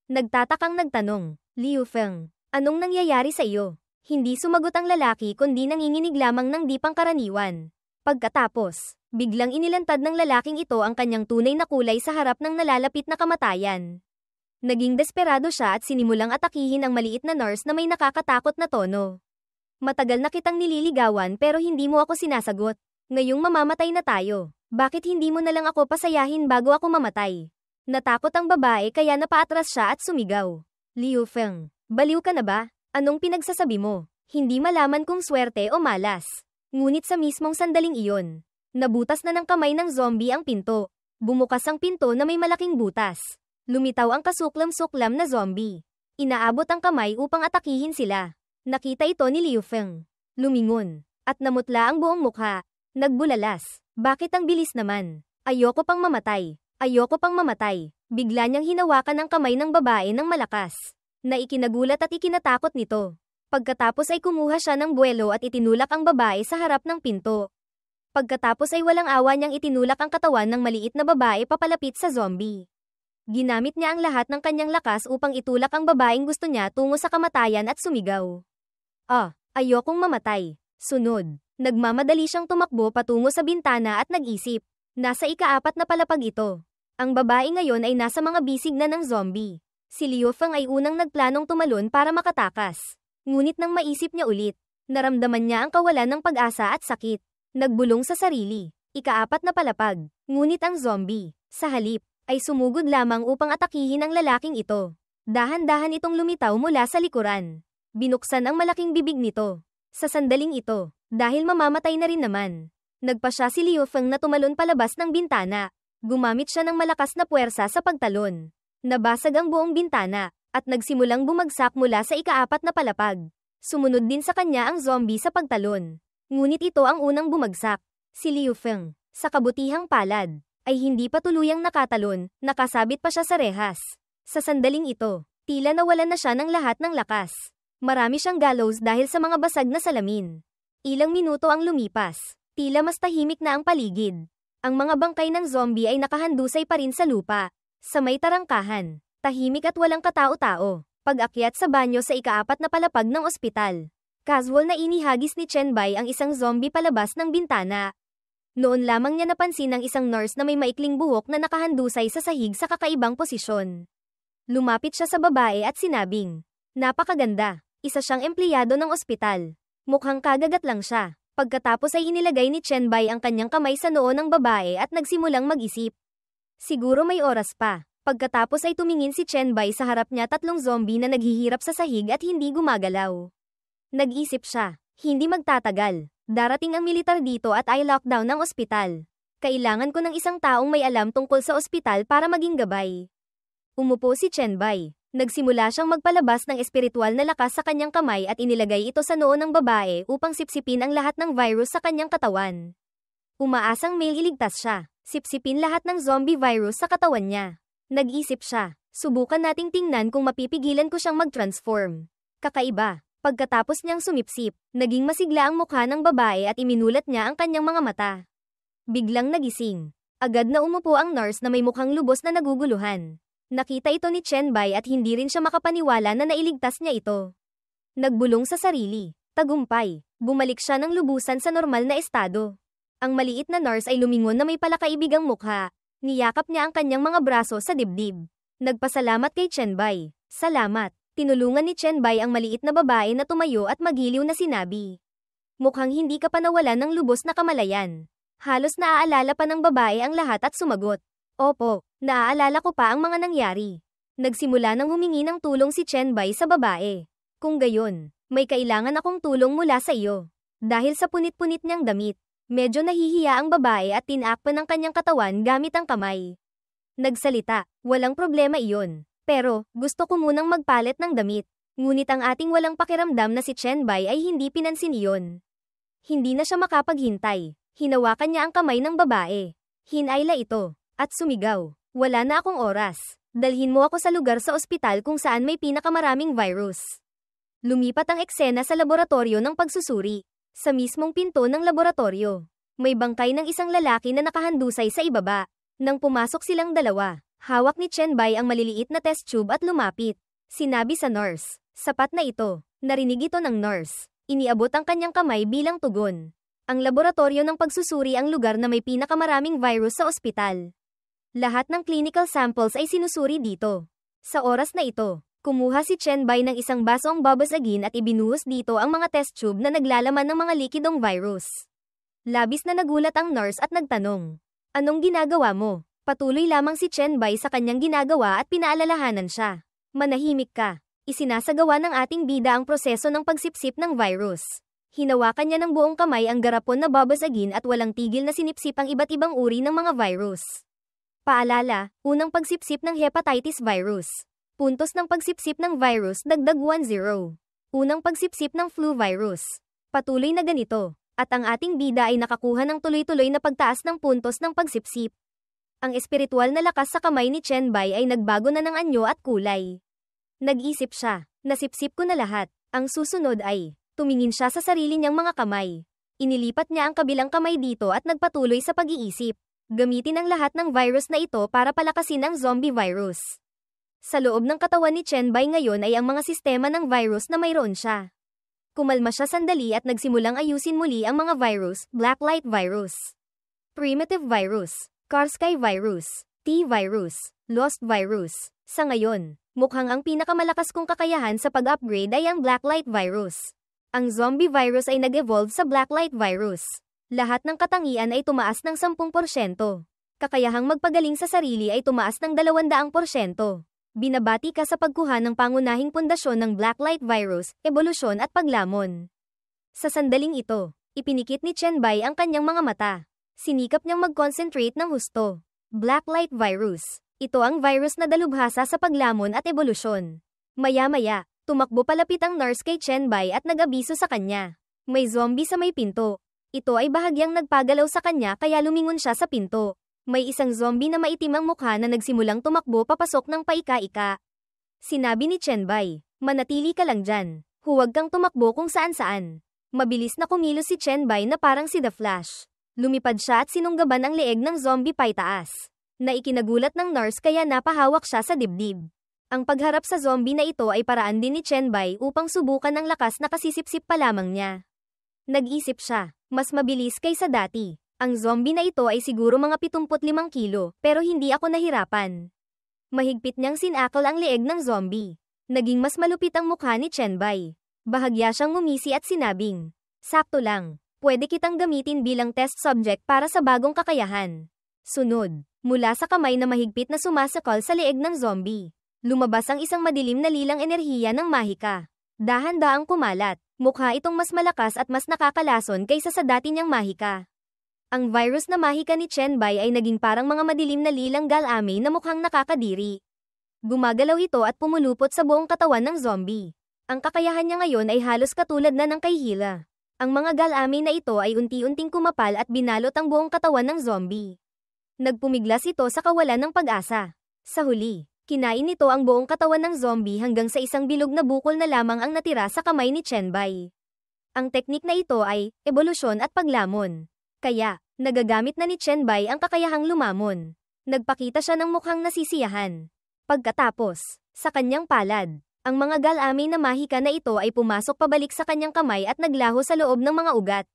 Nagtatakang nagtanong, "Liu Feng, anong nangyayari sa iyo?" Hindi sumagot ang lalaki kundi nanginginig lamang ng di pangkaraniwan. Pagkatapos, biglang inilantad ng lalaking ito ang kanyang tunay na kulay sa harap ng nalalapit na kamatayan. Naging desperado siya at sinimulang atakihin ang maliit na nurse na may nakakatakot na tono. "Matagal na kitang nililigawan pero hindi mo ako sinasagot. Ngayong mamamatay na tayo. Bakit hindi mo na lang ako pasayahin bago ako mamatay?" Natakot ang babae kaya napaatras siya at sumigaw. "Liu Feng, baliw ka na ba? Anong pinagsasabi mo? Hindi malaman kung swerte o malas." Ngunit sa mismong sandaling iyon, nabutas na ng kamay ng zombie ang pinto. Bumukas ang pinto na may malaking butas. Lumitaw ang kasuklam-suklam na zombie. Inaabot ang kamay upang atakihin sila. Nakita ito ni Liu Feng. Lumingon, at namutla ang buong mukha. Nagbulalas. "Bakit ang bilis naman? Ayoko pang mamatay. Ayoko pang mamatay." Bigla niyang hinawakan ang kamay ng babae ng malakas. Na ikinagulat at ikinatakot nito. Pagkatapos ay kumuha siya ng buwelo at itinulak ang babae sa harap ng pinto. Pagkatapos ay walang awa niyang itinulak ang katawan ng maliit na babae papalapit sa zombie. Ginamit niya ang lahat ng kanyang lakas upang itulak ang babaeng gusto niya tungo sa kamatayan at sumigaw. Ayokong mamatay." Sunod, nagmamadali siyang tumakbo patungo sa bintana at nag-isip. Nasa ika-4 na palapag ito. Ang babae ngayon ay nasa mga bisig na ng zombie. Si Liu Feng ay unang nagplanong tumalon para makatakas. Ngunit nang maisip niya ulit, naramdaman niya ang kawalan ng pag-asa at sakit. Nagbulong sa sarili. Ika-4 na palapag. Ngunit ang zombie, sa halip, ay sumugod lamang upang atakihin ang lalaking ito. Dahan-dahan itong lumitaw mula sa likuran. Binuksan ang malaking bibig nito. Sa sandaling ito, dahil mamamatay na rin naman, nagpa siya si Liu Feng na tumalon palabas ng bintana. Gumamit siya ng malakas na puwersa sa pagtalon. Nabasag ang buong bintana, at nagsimulang bumagsak mula sa ika-4 na palapag. Sumunod din sa kanya ang zombie sa pagtalon. Ngunit ito ang unang bumagsak. Si Liu Feng, sa kabutihang palad, ay hindi pa tuluyang nakatalon, nakasabit pa siya sa rehas. Sa sandaling ito, tila nawalan na siya ng lahat ng lakas. Marami siyang gallows dahil sa mga basag na salamin. Ilang minuto ang lumipas. Tila mas tahimik na ang paligid. Ang mga bangkay ng zombie ay nakahandusay pa rin sa lupa. Sa may tarangkahan, tahimik at walang katao-tao. Pag-akyat sa banyo sa ika-4 na palapag ng ospital. Casual na inihagis ni Chenbai ang isang zombie palabas ng bintana. Noon lamang niya napansin ang isang nurse na may maikling buhok na nakahandusay sa sahig sa kakaibang posisyon. Lumapit siya sa babae at sinabing, Napakaganda. Isa siyang empleyado ng ospital. Mukhang kagagat lang siya. Pagkatapos ay inilagay ni Chenbai ang kanyang kamay sa noo ng babae at nagsimulang mag-isip. Siguro may oras pa. Pagkatapos ay tumingin si Chenbai sa harap niya 3 zombie na naghihirap sa sahig at hindi gumagalaw. Nag-isip siya, hindi magtatagal. Darating ang militar dito at ay lockdown ng ospital. Kailangan ko ng isang taong may alam tungkol sa ospital para maging gabay. Umupo si Chenbai. Nagsimula siyang magpalabas ng espiritual na lakas sa kanyang kamay at inilagay ito sa noo ng babae upang sipsipin ang lahat ng virus sa kanyang katawan. Umaasang may iligtas siya. Sipsipin lahat ng zombie virus sa katawan niya. Nag-isip siya, subukan nating tingnan kung mapipigilan ko siyang mag-transform. Kakaiba. Pagkatapos niyang sumipsip, naging masigla ang mukha ng babae at iminulat niya ang kanyang mga mata. Biglang nagising. Agad na umupo ang nurse na may mukhang lubos na naguguluhan. Nakita ito ni Chenbai at hindi rin siya makapaniwala na nailigtas niya ito. Nagbulong sa sarili. Tagumpay. Bumalik siya ng lubusan sa normal na estado. Ang maliit na nurse ay lumingon na may palakaibigang mukha. Niyakap niya ang kanyang mga braso sa dibdib. Nagpasalamat kay Chenbai. Salamat. Tinulungan ni Chenbai ang maliit na babae na tumayo at magiliw na sinabi. Mukhang hindi ka pa nawalan ng lubos na kamalayan. Halos naaalala pa ng babae ang lahat at sumagot. Opo, naaalala ko pa ang mga nangyari. Nagsimula nang humingi ng tulong si Chenbai sa babae. Kung gayon, may kailangan akong tulong mula sa iyo. Dahil sa punit-punit niyang damit, medyo nahihiya ang babae at tinakpan ng kanyang katawan gamit ang kamay. Nagsalita, walang problema iyon. Pero, gusto ko munang magpalit ng damit. Ngunit ang ating walang pakiramdam na si Chenbai ay hindi pinansin iyon. Hindi na siya makapaghintay. Hinawakan niya ang kamay ng babae. Hinayla ito. At sumigaw. Wala na akong oras. Dalhin mo ako sa lugar sa ospital kung saan may pinakamaraming virus. Lumipat ang eksena sa laboratorio ng pagsusuri. Sa mismong pinto ng laboratorio. May bangkay ng isang lalaki na nakahandusay sa ibaba. Nang pumasok silang dalawa. Hawak ni Chenbai ang maliliit na test tube at lumapit. Sinabi sa nurse, sapat na ito. Narinig ito ng nurse. Iniabot ang kanyang kamay bilang tugon. Ang laboratorio ng pagsusuri ang lugar na may pinakamaraming virus sa ospital. Lahat ng clinical samples ay sinusuri dito. Sa oras na ito, kumuha si Chenbai ng isang basong babasagin at ibinuhos dito ang mga test tube na naglalaman ng mga likidong virus. Labis na nagulat ang nurse at nagtanong. Anong ginagawa mo? Patuloy lamang si Chenbai sa kanyang ginagawa at pinaalalahanan siya. Manahimik ka. Isinasagawa ng ating bida ang proseso ng pagsipsip ng virus. Hinawakan niya ng buong kamay ang garapon na babasagin at walang tigil na sinipsip ang iba't ibang uri ng mga virus. Paalala, unang pagsipsip ng hepatitis virus. Puntos ng pagsipsip ng virus dagdag 10. Unang pagsipsip ng flu virus. Patuloy na ganito. At ang ating bida ay nakakuha ng tuloy-tuloy na pagtaas ng puntos ng pagsipsip. Ang espiritual na lakas sa kamay ni Chenbai ay nagbago na ng anyo at kulay. Nag-isip siya, nasipsip ko na lahat. Ang susunod ay, tumingin siya sa sarili niyang mga kamay. Inilipat niya ang kabilang kamay dito at nagpatuloy sa pag-iisip. Gamitin ang lahat ng virus na ito para palakasin ang zombie virus. Sa loob ng katawan ni Chenbai ngayon ay ang mga sistema ng virus na mayroon siya. Kumalma siya sandali at nagsimulang ayusin muli ang mga virus, Blacklight virus, Primitive virus, Karskay virus, T-virus, Lost virus. Sa ngayon, mukhang ang pinakamalakas kong kakayahan sa pag-upgrade ay ang Blacklight virus. Ang zombie virus ay nag-evolve sa Blacklight virus. Lahat ng katangian ay tumaas ng 10%. Kakayahang magpagaling sa sarili ay tumaas ng 200%. Binabati ka sa pagkuha ng pangunahing pundasyon ng Blacklight virus, ebolusyon at paglamon. Sa sandaling ito, ipinikit ni Chenbai ang kanyang mga mata. Sinikap niyang mag-concentrate ng husto. Blacklight virus. Ito ang virus na dalubhasa sa paglamon at ebolusyon. Maya-maya, tumakbo palapit ang nurse kay Chenbai at nag-abiso sa kanya. May zombie sa may pinto. Ito ay bahagyang nagpagalaw sa kanya kaya lumingon siya sa pinto. May isang zombie na maitim ang mukha na nagsimulang tumakbo papasok ng paika-ika. Sinabi ni Chenbai, manatili ka lang dyan. Huwag kang tumakbo kung saan-saan. Mabilis na kumilos si Chenbai na parang si The Flash. Lumipad siya at sinunggaban ang leeg ng zombie paitaas. Na ikinagulat ng nurse kaya napahawak siya sa dibdib. Ang pagharap sa zombie na ito ay paraan din ni Chenbai upang subukan ang lakas na kasisipsip pa lamang niya. Nag-isip siya, mas mabilis kaysa dati. Ang zombie na ito ay siguro mga 75 kilo, pero hindi ako nahirapan. Mahigpit niyang sinakal ang leeg ng zombie. Naging mas malupit ang mukha ni Chenbai. Bahagya siyang ngumisi at sinabing, "Sakto lang. Pwede kitang gamitin bilang test subject para sa bagong kakayahan." Sunod, mula sa kamay na mahigpit na sumasakal sa leeg ng zombie, lumabas ang isang madilim na lilang enerhiya ng mahika. Dahan-daang kumalat, mukha itong mas malakas at mas nakakalason kaysa sa dati niyang mahika. Ang virus na mahika ni Chenbai ay naging parang mga madilim na lilang galame na mukhang nakakadiri. Gumagalaw ito at pumulupot sa buong katawan ng zombie. Ang kakayahan niya ngayon ay halos katulad na ng kay Hila. Ang mga galame na ito ay unti-unting kumapal at binalot ang buong katawan ng zombie. Nagpumiglas ito sa kawalan ng pag-asa. Sa huli, kinain nito ang buong katawan ng zombie hanggang sa isang bilog na bukol na lamang ang natira sa kamay ni Chenbai. Ang teknik na ito ay ebolusyon at paglamon. Kaya, nagagamit na ni Chenbai ang kakayahang lumamon. Nagpakita siya ng mukhang nasisiyahan. Pagkatapos, sa kanyang palad, ang mga galame na mahika na ito ay pumasok pabalik sa kanyang kamay at naglaho sa loob ng mga ugat.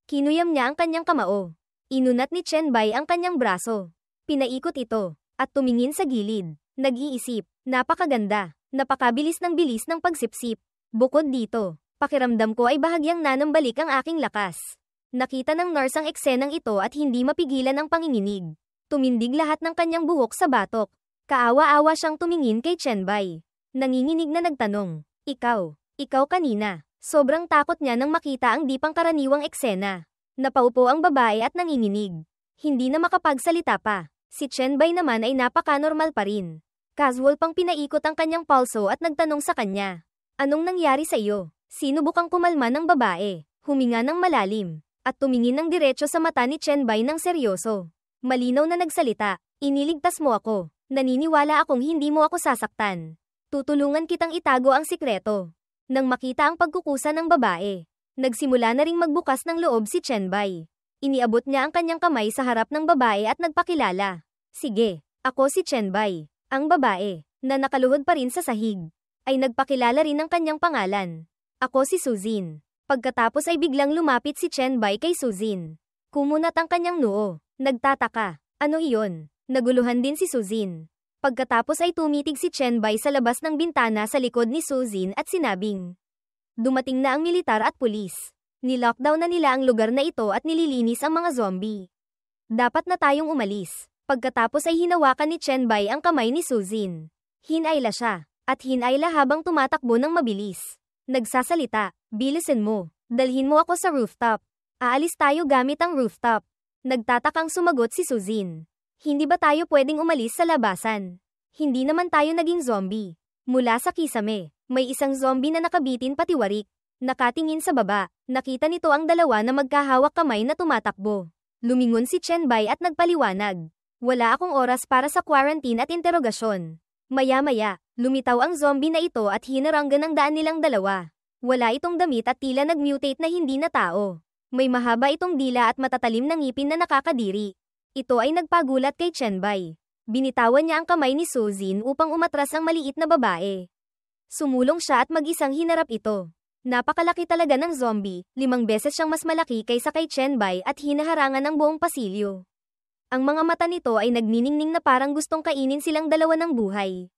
Kinuyam niya ang kanyang kamao. Inunat ni Chenbai ang kanyang braso. Pinaikot ito, at tumingin sa gilid. Nag-iisip, napakaganda, napakabilis ng bilis ng pagsipsip. Bukod dito, pakiramdam ko ay bahagyang nanambalik ang aking lakas. Nakita ng nurse ang eksenang ito at hindi mapigilan ang panginginig. Tumindig lahat ng kanyang buhok sa batok. Kaawa-awa siyang tumingin kay Chenbai. Nanginginig na nagtanong, Ikaw kanina." Sobrang takot niya nang makita ang di pangkaraniwang eksena. Napaupo ang babae at nanginginig. Hindi na makapagsalita pa. Si Chenbai naman ay napaka-normal pa rin. Casual pang pinaikot ang kanyang pulso at nagtanong sa kanya, "Anong nangyari sa iyo?" Sinubukang kumalma ng babae, huminga ng malalim, at tumingin ng diretso sa mata ni Chenbai ng seryoso. Malinaw na nagsalita, "Iniligtas mo ako. Naniniwala akong hindi mo ako sasaktan. Tutulungan kitang itago ang sikreto." Nang makita ang pagkukusa ng babae, nagsimula na ring magbukas ng loob si Chenbai. Iniabot niya ang kanyang kamay sa harap ng babae at nagpakilala. "Sige, ako si Chenbai." Ang babae, na nakaluhod pa rin sa sahig, ay nagpakilala rin ng kanyang pangalan. "Ako si Suzin." Pagkatapos ay biglang lumapit si Chenbai kay Suzin. Kumunat ang kanyang noo. Nagtataka, "Ano iyon?" Naguluhan din si Suzin. Pagkatapos ay tumitig si Chenbai sa labas ng bintana sa likod ni Suzin at sinabing, "Dumating na ang militar at pulis. Nilockdown na nila ang lugar na ito at nililinis ang mga zombie. Dapat na tayong umalis." Pagkatapos ay hinawakan ni Chenbai ang kamay ni Suzin. Hinayla siya, at hinayla habang tumatakbo ng mabilis. Nagsasalita, "Bilisan mo. Dalhin mo ako sa rooftop. Aalis tayo gamit ang rooftop." Nagtatakang sumagot si Suzin. "Hindi ba tayo pwedeng umalis sa labasan? Hindi naman tayo naging zombie." Mula sa kisame, may isang zombie na nakabitin patiwarik. Nakatingin sa baba, nakita nito ang dalawa na magkahawak kamay na tumatakbo. Lumingon si Chenbai at nagpaliwanag, "Wala akong oras para sa quarantine at interogasyon." Maya-maya, lumitaw ang zombie na ito at hinaranggan ng daan nilang dalawa. Wala itong damit at tila nag-mutate na hindi na tao. May mahaba itong dila at matatalim na ngipin na nakakadiri. Ito ay nagpagulat kay Chenbai. Binitawan niya ang kamay ni Suzin upang umatras ang maliit na babae. Sumulong siya at mag-isang hinarap ito. Napakalaki talaga ng zombie, 5 beses siyang mas malaki kaysa kay Chenbai at hinaharangan ang buong pasilyo. Ang mga mata nito ay nagniningning na parang gustong kainin silang dalawa ng buhay.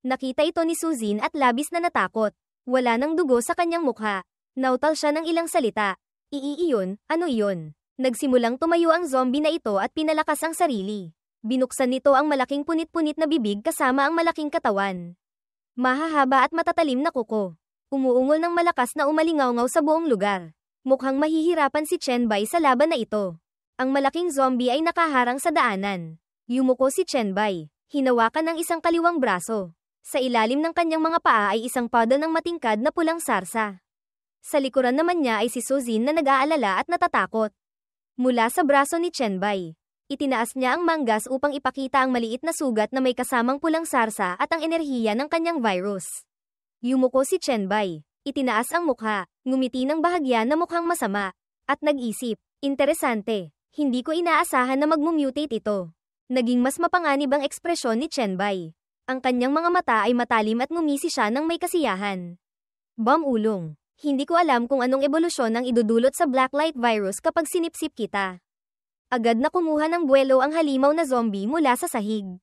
Nakita ito ni Suzin at labis na natakot. Wala nang dugo sa kanyang mukha. Nautal siya ng ilang salita. "Iyon, ano iyon?" Nagsimulang tumayo ang zombie na ito at pinalakas ang sarili. Binuksan nito ang malaking punit-punit na bibig kasama ang malaking katawan. Mahahaba at matatalim na kuko. Umuungol ng malakas na umalingaw-ngaw sa buong lugar. Mukhang mahihirapan si Chenbai sa laban na ito. Ang malaking zombie ay nakaharang sa daanan. Yumuko si Chenbai. Hinawakan ng isang kaliwang braso. Sa ilalim ng kanyang mga paa ay isang puddle ng matingkad na pulang sarsa. Sa likuran naman niya ay si Suzin na nag-aalala at natatakot. Mula sa braso ni Chenbai, itinaas niya ang manggas upang ipakita ang maliit na sugat na may kasamang pulang sarsa at ang enerhiya ng kanyang virus. Yumuko si Chenbai, itinaas ang mukha, ngumiti ng bahagya na mukhang masama, at nag-isip, "Interesante, hindi ko inaasahan na mag-mutate ito." Naging mas mapanganib ang ekspresyon ni Chenbai. Ang kanyang mga mata ay matalim at ngumisi siya ng may kasiyahan. "Ulong. Hindi ko alam kung anong ebolusyon ang idudulot sa Blacklight virus kapag sinipsip kita." Agad na kumuha ng buwelo ang halimaw na zombie mula sa sahig.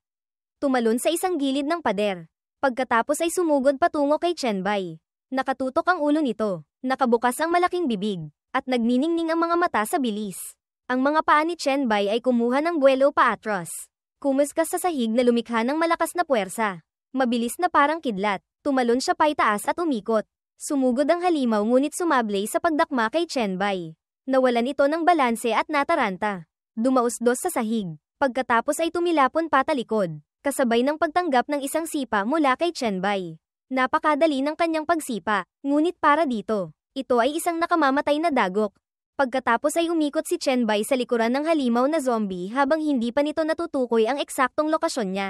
Tumalon sa isang gilid ng pader. Pagkatapos ay sumugod patungo kay Chenbai. Nakatutok ang ulo nito, nakabukas ang malaking bibig, at nagniningning ang mga mata sa bilis. Ang mga paa ni Chenbai ay kumuha ng buwelo paatras. Kumuskas sa sahig na lumikha ng malakas na puwersa. Mabilis na parang kidlat, tumalon siya paitaas at umikot. Sumugod ang halimaw ngunit sumablay sa pagdakma kay Chenbai. Nawalan ito ng balanse at nataranta. Dumausdos sa sahig. Pagkatapos ay tumilapon patalikod, kasabay ng pagtanggap ng isang sipa mula kay Chenbai. Napakadali ng kanyang pagsipa, ngunit para dito, ito ay isang nakamamatay na dagok. Pagkatapos ay umikot si Chenbai sa likuran ng halimaw na zombie habang hindi pa nito natutukoy ang eksaktong lokasyon niya.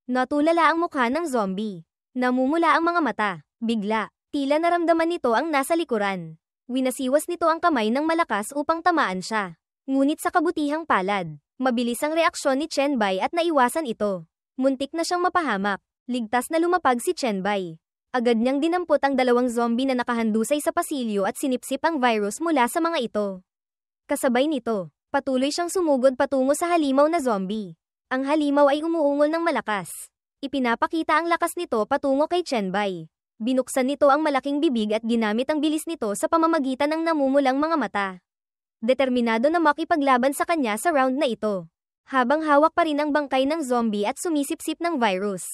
Natulala ang mukha ng zombie. Namumula ang mga mata. Bigla, tila naramdaman nito ang nasa likuran. Winasiwas nito ang kamay ng malakas upang tamaan siya. Ngunit sa kabutihang palad, mabilis ang reaksyon ni Chenbai at naiwasan ito. Muntik na siyang mapahamak. Ligtas na lumapag si Chenbai. Agad niyang dinampot ang dalawang zombie na nakahandusay sa pasilyo at sinipsip ang virus mula sa mga ito. Kasabay nito, patuloy siyang sumugod patungo sa halimaw na zombie. Ang halimaw ay umuungol ng malakas. Ipinapakita ang lakas nito patungo kay Chenbai. Binuksan nito ang malaking bibig at ginamit ang bilis nito sa pamamagitan ng namumulang mga mata. Determinado na makipaglaban sa kanya sa round na ito. Habang hawak pa rin ang bangkay ng zombie at sumisipsip ng virus.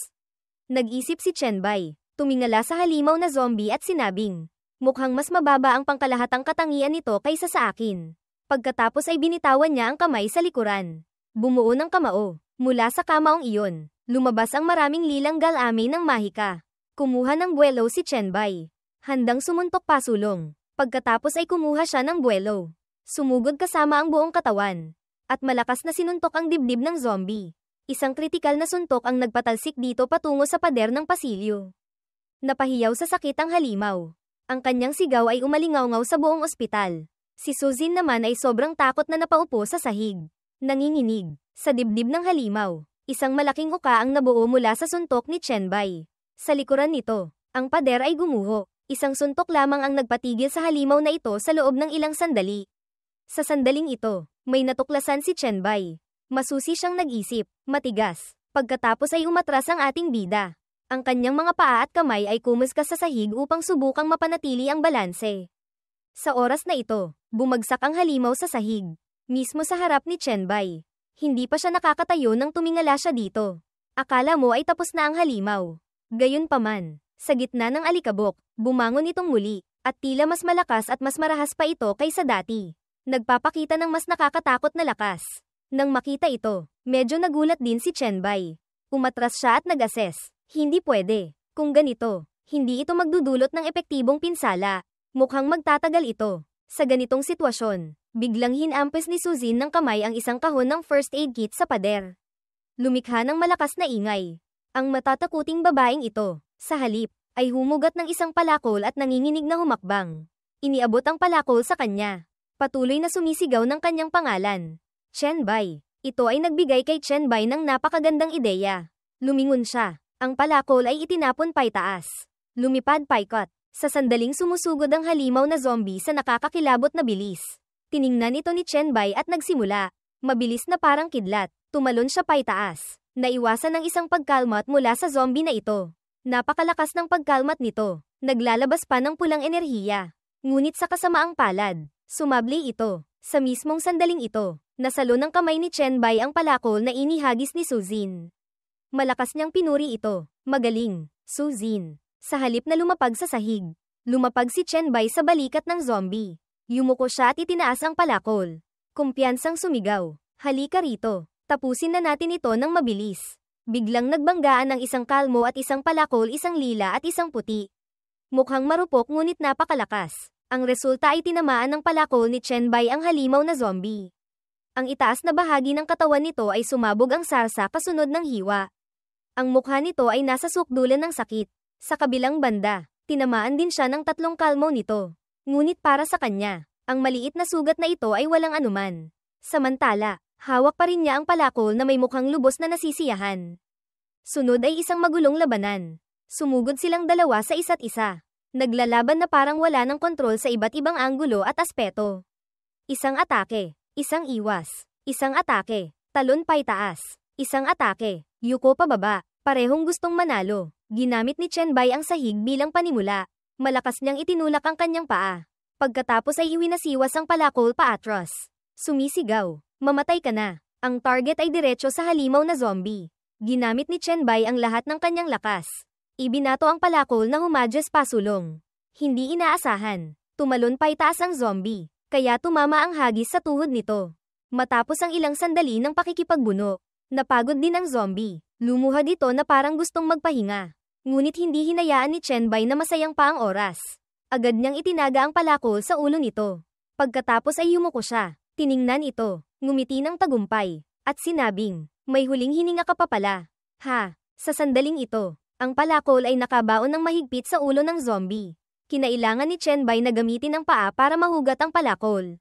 Nag-isip si Chenbai, tumingala sa halimaw na zombie at sinabing, mukhang mas mababa ang pangkalahatang katangian nito kaysa sa akin. Pagkatapos ay binitawan niya ang kamay sa likuran. Bumuo ng kamao. Mula sa kamaong iyon, lumabas ang maraming lilang galame ng mahika. Kumuha ng buwelo si Chenbai. Handang sumuntok pasulong. Pagkatapos ay kumuha siya ng buwelo. Sumugod kasama ang buong katawan. At malakas na sinuntok ang dibdib ng zombie. Isang kritikal na suntok ang nagpatalsik dito patungo sa pader ng pasilyo. Napahiyaw sa sakit ang halimaw. Ang kanyang sigaw ay umalingawngaw sa buong ospital. Si Suzin naman ay sobrang takot na napaupo sa sahig. Nanginginig. Sa dibdib ng halimaw, isang malaking uka ang nabuo mula sa suntok ni Chenbai. Sa likuran nito, ang pader ay gumuho. Isang suntok lamang ang nagpatigil sa halimaw na ito sa loob ng ilang sandali. Sa sandaling ito, may natuklasan si Chenbai. Masusi siyang nag-isip, matigas. Pagkatapos ay umatras ang ating bida. Ang kanyang mga paa at kamay ay kumuskas sa sahig upang subukang mapanatili ang balanse. Sa oras na ito, bumagsak ang halimaw sa sahig. Mismo sa harap ni Chenbai. Hindi pa siya nakakatayo nang tumingala siya dito. Akala mo ay tapos na ang halimaw. Gayunpaman, sa gitna ng alikabok, bumangon itong muli, at tila mas malakas at mas marahas pa ito kaysa dati. Nagpapakita ng mas nakakatakot na lakas. Nang makita ito, medyo nagulat din si Chenbai. Umatras siya at nag-assess. Hindi pwede. Kung ganito, hindi ito magdudulot ng epektibong pinsala. Mukhang magtatagal ito. Sa ganitong sitwasyon, biglang hinampes ni Suzin ng kamay ang isang kahon ng first aid kit sa pader. Lumikha ng malakas na ingay. Ang matatakuting babaeng ito, sa halip, ay humugat ng isang palakol at nanginginig na humakbang. Iniabot ang palakol sa kanya. Patuloy na sumisigaw ng kanyang pangalan. Chenbai. Ito ay nagbigay kay Chenbai ng napakagandang ideya. Lumingon siya. Ang palakol ay itinapon paitaas. Lumipad paikot. Sa sandaling sumusugod ang halimaw na zombie sa nakakakilabot na bilis. Tiningnan ito ni Chenbai at nagsimula. Mabilis na parang kidlat. Tumalon siya paitaas. Naiwasan ng isang pagkalmat mula sa zombie na ito. Napakalakas ng pagkalmat nito. Naglalabas pa ng pulang enerhiya. Ngunit sa kasamaang palad, sumabli ito. Sa mismong sandaling ito, nasalo ng kamay ni Chenbai ang palakol na inihagis ni Suzin. Malakas niyang pinuri ito. Magaling, Suzin. Sa halip na lumapag sa sahig, lumapag si Chenbai sa balikat ng zombie. Yumuko siya at itinaas ang palakol. Kumpiyansang sumigaw. Halika rito. Tapusin na natin ito ng mabilis. Biglang nagbanggaan ng isang kalmo at isang palakol, isang lila at isang puti. Mukhang marupok ngunit napakalakas. Ang resulta ay tinamaan ng palakol ni Chenbai ang halimaw na zombie. Ang itaas na bahagi ng katawan nito ay sumabog ang sarsa kasunod ng hiwa. Ang mukha nito ay nasa sukdulan ng sakit. Sa kabilang banda, tinamaan din siya ng 3 kalmo nito. Ngunit para sa kanya, ang maliit na sugat na ito ay walang anuman. Samantala, hawak pa rin niya ang palakol na may mukhang lubos na nasisiyahan. Sunod ay isang magulong labanan. Sumugod silang dalawa sa isa't isa. Naglalaban na parang wala ng kontrol sa iba't ibang anggulo at aspeto. Isang atake, isang iwas, isang atake, talon paitaas, isang atake, yuko pababa, parehong gustong manalo. Ginamit ni Chen Bai ang sahig bilang panimula. Malakas niyang itinulak ang kanyang paa. Pagkatapos ay iwinasiwas ang palakol paatras. Sumisigaw, "Mamatay ka na." Ang target ay diretso sa halimaw na zombie. Ginamit ni Chen Bai ang lahat ng kanyang lakas. Ibinato ang palakol na humadyas pasulong. Hindi inaasahan. Tumalon pa itaas ang zombie, kaya tumama ang hagis sa tuhod nito. Matapos ang ilang sandali ng pakikipagbuno, napagod din ang zombie. Lumuhad ito na parang gustong magpahinga. Ngunit hindi hinayaan ni Chen Bai na masayang pa ang oras. Agad niyang itinaga ang palakol sa ulo nito. Pagkatapos ay yumuko siya. Tiningnan ito, ngumiti ng tagumpay, at sinabing, "May huling hininga ka pa pala." Sa sandaling ito, ang palakol ay nakabaon ng mahigpit sa ulo ng zombie. Kinailangan ni Chen Bai na gamitin ang paa para mahugat ang palakol.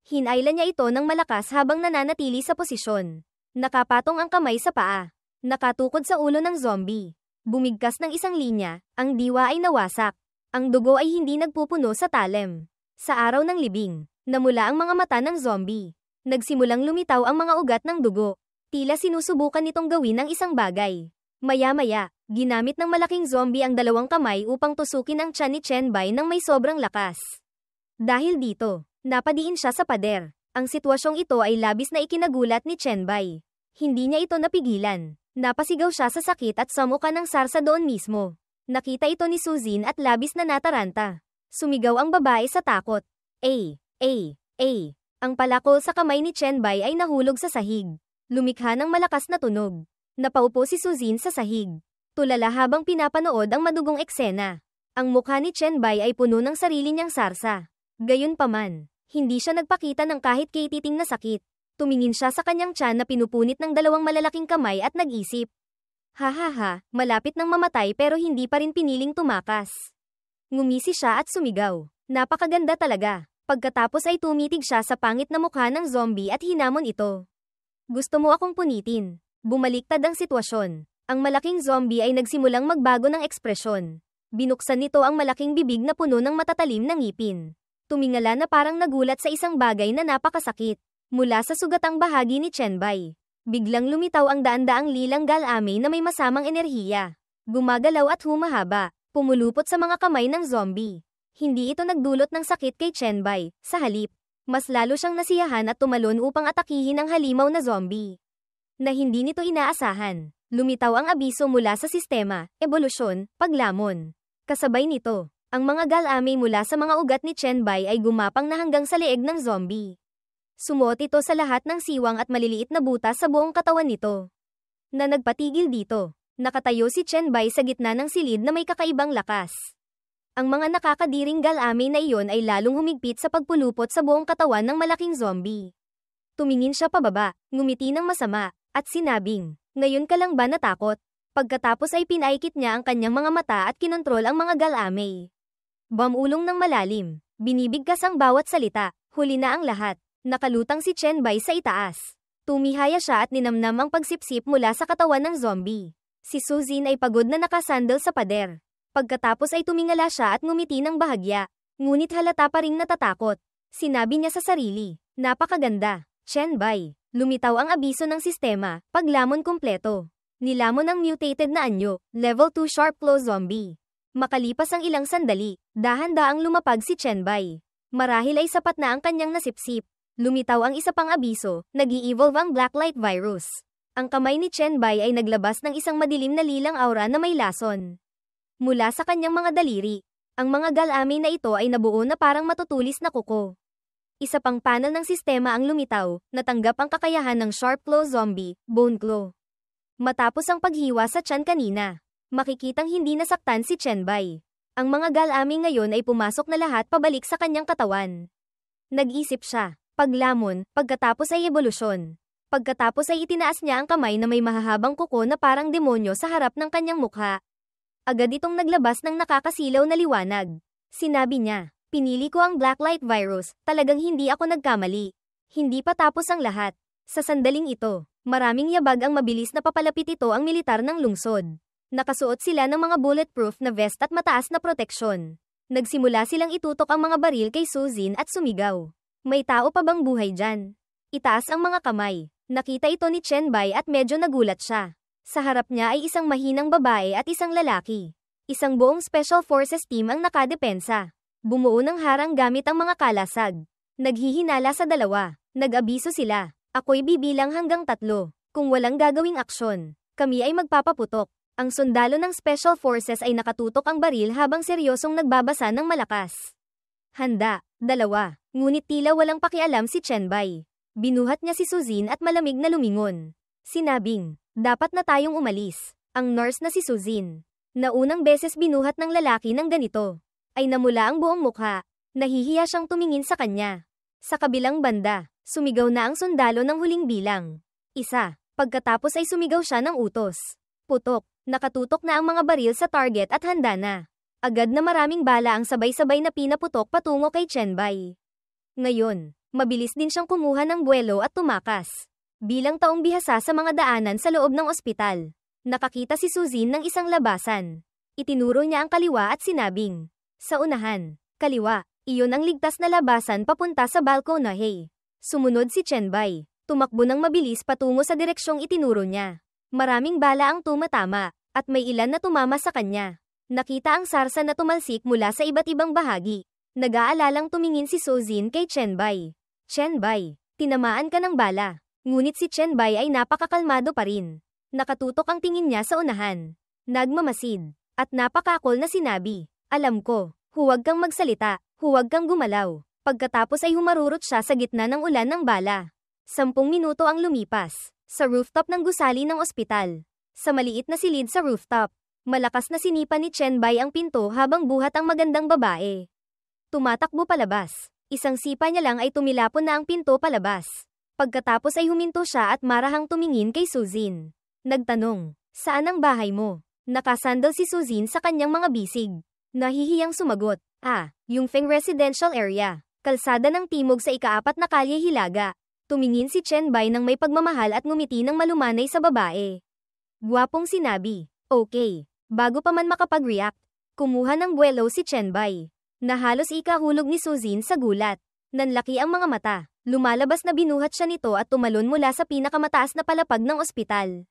Hinayla niya ito ng malakas habang nananatili sa posisyon. Nakapatong ang kamay sa paa. Nakatukod sa ulo ng zombie. Bumigkas ng isang linya, ang diwa ay nawasak. Ang dugo ay hindi nagpupuno sa talem. Sa araw ng libing, namula ang mga mata ng zombie. Nagsimulang lumitaw ang mga ugat ng dugo. Tila sinusubukan nitong gawin ang isang bagay. Maya-maya, ginamit ng malaking zombie ang dalawang kamay upang tusukin ang tiyan ni Chen Bai nang may sobrang lakas. Dahil dito, napadiin siya sa pader. Ang sitwasyong ito ay labis na ikinagulat ni Chen Bai. Hindi niya ito napigilan. Napasigaw siya sa sakit at samuka ng sarsa doon mismo. Nakita ito ni Suzin at labis na nataranta. Sumigaw ang babae sa takot. Ang palakol sa kamay ni Chen Bai ay nahulog sa sahig. Lumikha ng malakas na tunog. Napaupo si Suzin sa sahig. Tulala habang pinapanood ang madugong eksena. Ang mukha ni Chen Bai ay puno ng sarili niyang sarsa. Gayunpaman, hindi siya nagpakita ng kahit kititing na sakit. Tumingin siya sa kanyang tiyan na pinupunit ng dalawang malalaking kamay at nag-isip. Malapit nang mamatay pero hindi pa rin piniling tumakas. Ngumisi siya at sumigaw. Napakaganda talaga. Pagkatapos ay tumitig siya sa pangit na mukha ng zombie at hinamon ito. "Gusto mo akong punitin?" Bumaliktad ang sitwasyon. Ang malaking zombie ay nagsimulang magbago ng ekspresyon. Binuksan nito ang malaking bibig na puno ng matatalim na ngipin. Tumingala na parang nagulat sa isang bagay na napakasakit. Mula sa sugatang bahagi ni Chen Bai, biglang lumitaw ang daan-daang lilang galame na may masamang enerhiya. Gumagalaw at humahaba, pumulupot sa mga kamay ng zombie. Hindi ito nagdulot ng sakit kay Chen Bai, sa halip, mas lalo siyang nasiyahan at tumalon upang atakihin ang halimaw na zombie. Na hindi nito inaasahan, lumitaw ang abiso mula sa sistema, ebolusyon, paglamon. Kasabay nito, ang mga galame mula sa mga ugat ni Chen Bai ay gumapang na hanggang sa leeg ng zombie. Sumuot ito sa lahat ng siwang at maliliit na butas sa buong katawan nito. Na nagpatigil dito, nakatayo si Chen Bai sa gitna ng silid na may kakaibang lakas. Ang mga nakakadiring galame na iyon ay lalong humigpit sa pagpulupot sa buong katawan ng malaking zombie. Tumingin siya pababa, ngumiti ng masama, at sinabing, "Ngayon ka lang ba natakot?" Pagkatapos ay pinaikit niya ang kanyang mga mata at kinontrol ang mga galame. Bumulong ng malalim, binibigkas ang bawat salita, huli na ang lahat. Nakalutang si Chen Bai sa itaas. Tumihaya siya at ninamnam ang pagsipsip mula sa katawan ng zombie. Si Suzin ay pagod na nakasandal sa pader. Pagkatapos ay tumingala siya at ngumiti ng bahagya. Ngunit halata pa ring natatakot. Sinabi niya sa sarili, "Napakaganda, Chen Bai." Lumitaw ang abiso ng sistema, paglamon kumpleto. Nilamon ang mutated na anyo, level 2 sharp claw zombie. Makalipas ang ilang sandali, dahan-daang lumapag si Chen Bai. Marahil ay sapat na ang kanyang nasipsip. Lumitaw ang isa pang abiso, nag-i-evolve ang Blacklight virus. Ang kamay ni Chen Bai ay naglabas ng isang madilim na lilang aura na may lason. Mula sa kanyang mga daliri, ang mga galame na ito ay nabuo na parang matutulis na kuko. Isa pang panel ng sistema ang lumitaw, natanggap ang kakayahan ng Sharp Claw Zombie, Bone Claw. Matapos ang paghiwa sa tiyan kanina, makikitang hindi nasaktan si Chen Bai. Ang mga galame ngayon ay pumasok na lahat pabalik sa kanyang katawan. Nag-isip siya. Paglamon, pagkatapos ay ebolusyon. Pagkatapos ay itinaas niya ang kamay na may mahahabang kuko na parang demonyo sa harap ng kanyang mukha. Agad itong naglabas ng nakakasilaw na liwanag. Sinabi niya, "Pinili ko ang Blacklight virus, talagang hindi ako nagkamali." Hindi pa tapos ang lahat. Sa sandaling ito, maraming yabag ang mabilis na papalapit ito ang militar ng lungsod. Nakasuot sila ng mga bulletproof na vest at mataas na proteksyon. Nagsimula silang itutok ang mga baril kay Suzin at sumigaw. "May tao pa bang buhay dyan?" Itaas ang mga kamay. Nakita ito ni Chen Bai at medyo nagulat siya. Sa harap niya ay isang mahinang babae at isang lalaki. Isang buong Special Forces team ang nakadepensa. Bumuo ng harang gamit ang mga kalasag. Naghihinala sa dalawa. Nag-abiso sila. Ako'y bibilang hanggang 3. Kung walang gagawing aksyon, kami ay magpapaputok. Ang sundalo ng Special Forces ay nakatutok ang baril habang seryosong nagbabasa ng malakas. Handa. 2. Ngunit tila walang pakialam si Chenbai. Binuhat niya si Suzin at malamig na lumingon. Sinabing, dapat na tayong umalis. Ang nurse na si Suzin, na unang beses binuhat ng lalaki ng ganito, ay namula ang buong mukha. Nahihiya siyang tumingin sa kanya. Sa kabilang banda, sumigaw na ang sundalo ng huling bilang. 1. Pagkatapos ay sumigaw siya ng utos. Putok. Nakatutok na ang mga baril sa target at handa na. Agad na maraming bala ang sabay-sabay na pinaputok patungo kay Chenbai. Ngayon, mabilis din siyang kumuha ng buwelo at tumakas. Bilang taong bihasa sa mga daanan sa loob ng ospital, nakakita si Suzin ng isang labasan. Itinuro niya ang kaliwa at sinabing, sa unahan, kaliwa, iyon ang ligtas na labasan papunta sa balkonahe. Sumunod si Chenbai, tumakbo ng mabilis patungo sa direksyong itinuro niya. Maraming bala ang tumatama, at may ilan na tumama sa kanya. Nakita ang sarsa na tumalsik mula sa iba't ibang bahagi. Nag-aalalang tumingin si Suzin kay Chenbai. Chenbai, tinamaan ka ng bala. Ngunit si Chenbai ay napakakalmado pa rin. Nakatutok ang tingin niya sa unahan. Nagmamasid, at napakakol na sinabi, alam ko, huwag kang magsalita, huwag kang gumalaw. Pagkatapos ay humarurot siya sa gitna ng ulan ng bala. 10 minuto ang lumipas, sa rooftop ng gusali ng ospital. Sa maliit na silid sa rooftop, malakas na sinipa ni Chenbai ang pinto habang buhat ang magandang babae. Tumatakbo palabas. Isang sipa niya lang ay tumilapon na ang pinto palabas. Pagkatapos ay huminto siya at marahang tumingin kay Suzin. Nagtanong, saan ang bahay mo? Nakasandal si Suzin sa kanyang mga bisig. Nahihiyang sumagot, yung Feng Residential Area. Kalsada ng timog sa ika-4 na kalye Hilaga. Tumingin si Chenbai ng may pagmamahal at ngumiti ng malumanay sa babae. Gwapong sinabi, okay. Bago pa man makapag-react, kumuha ng buwelo si Chenbai. Nahalos ikahulog ni Suzin sa gulat. Nanlaki ang mga mata. Lumalabas na binuhat siya nito at tumalon mula sa pinakamataas na palapag ng ospital.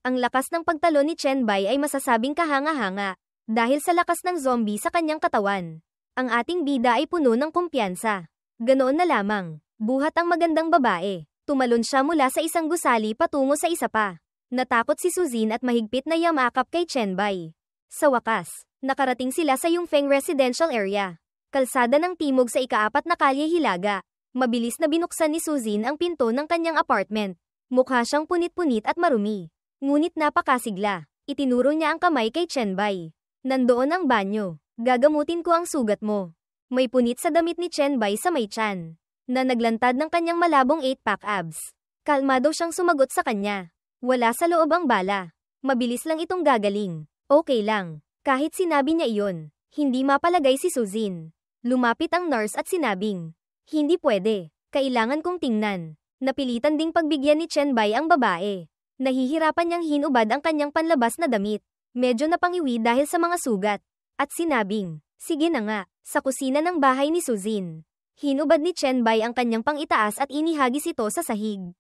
Ang lakas ng pagtalon ni Chenbai ay masasabing kahanga-hanga. Dahil sa lakas ng zombie sa kanyang katawan. Ang ating bida ay puno ng kumpiyansa. Ganoon na lamang. Buhat ang magandang babae. Tumalon siya mula sa isang gusali patungo sa isa pa. Natakot si Suzin at mahigpit na yamakap kay Chenbai. Sa wakas, nakarating sila sa Yongfeng Residential Area. Kalsada ng timog sa ika-4 na kalye Hilaga. Mabilis na binuksan ni Suzin ang pinto ng kanyang apartment. Mukha siyang punit-punit at marumi. Ngunit napakasigla. Itinuro niya ang kamay kay Chenbai. Nandoon ang banyo. Gagamutin ko ang sugat mo. May punit sa damit ni Chenbai sa may tiyan, na naglantad ng kanyang malabong 8-pack abs. Kalmado siyang sumagot sa kanya. Wala sa loob ang bala. Mabilis lang itong gagaling. Okay lang. Kahit sinabi niya iyon, hindi mapalagay si Suzin. Lumapit ang nurse at sinabing, hindi pwede. Kailangan kong tingnan. Napilitan ding pagbigyan ni Chenbai ang babae. Nahihirapan niyang hinubad ang kanyang panlabas na damit. Medyo napangiwi dahil sa mga sugat. At sinabing, sige na nga, sa kusina ng bahay ni Suzin. Hinubad ni Chenbai ang kanyang pangitaas at inihagis ito sa sahig.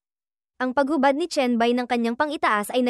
Ang paghubad ni Chenbai ng kanyang pangitaas ay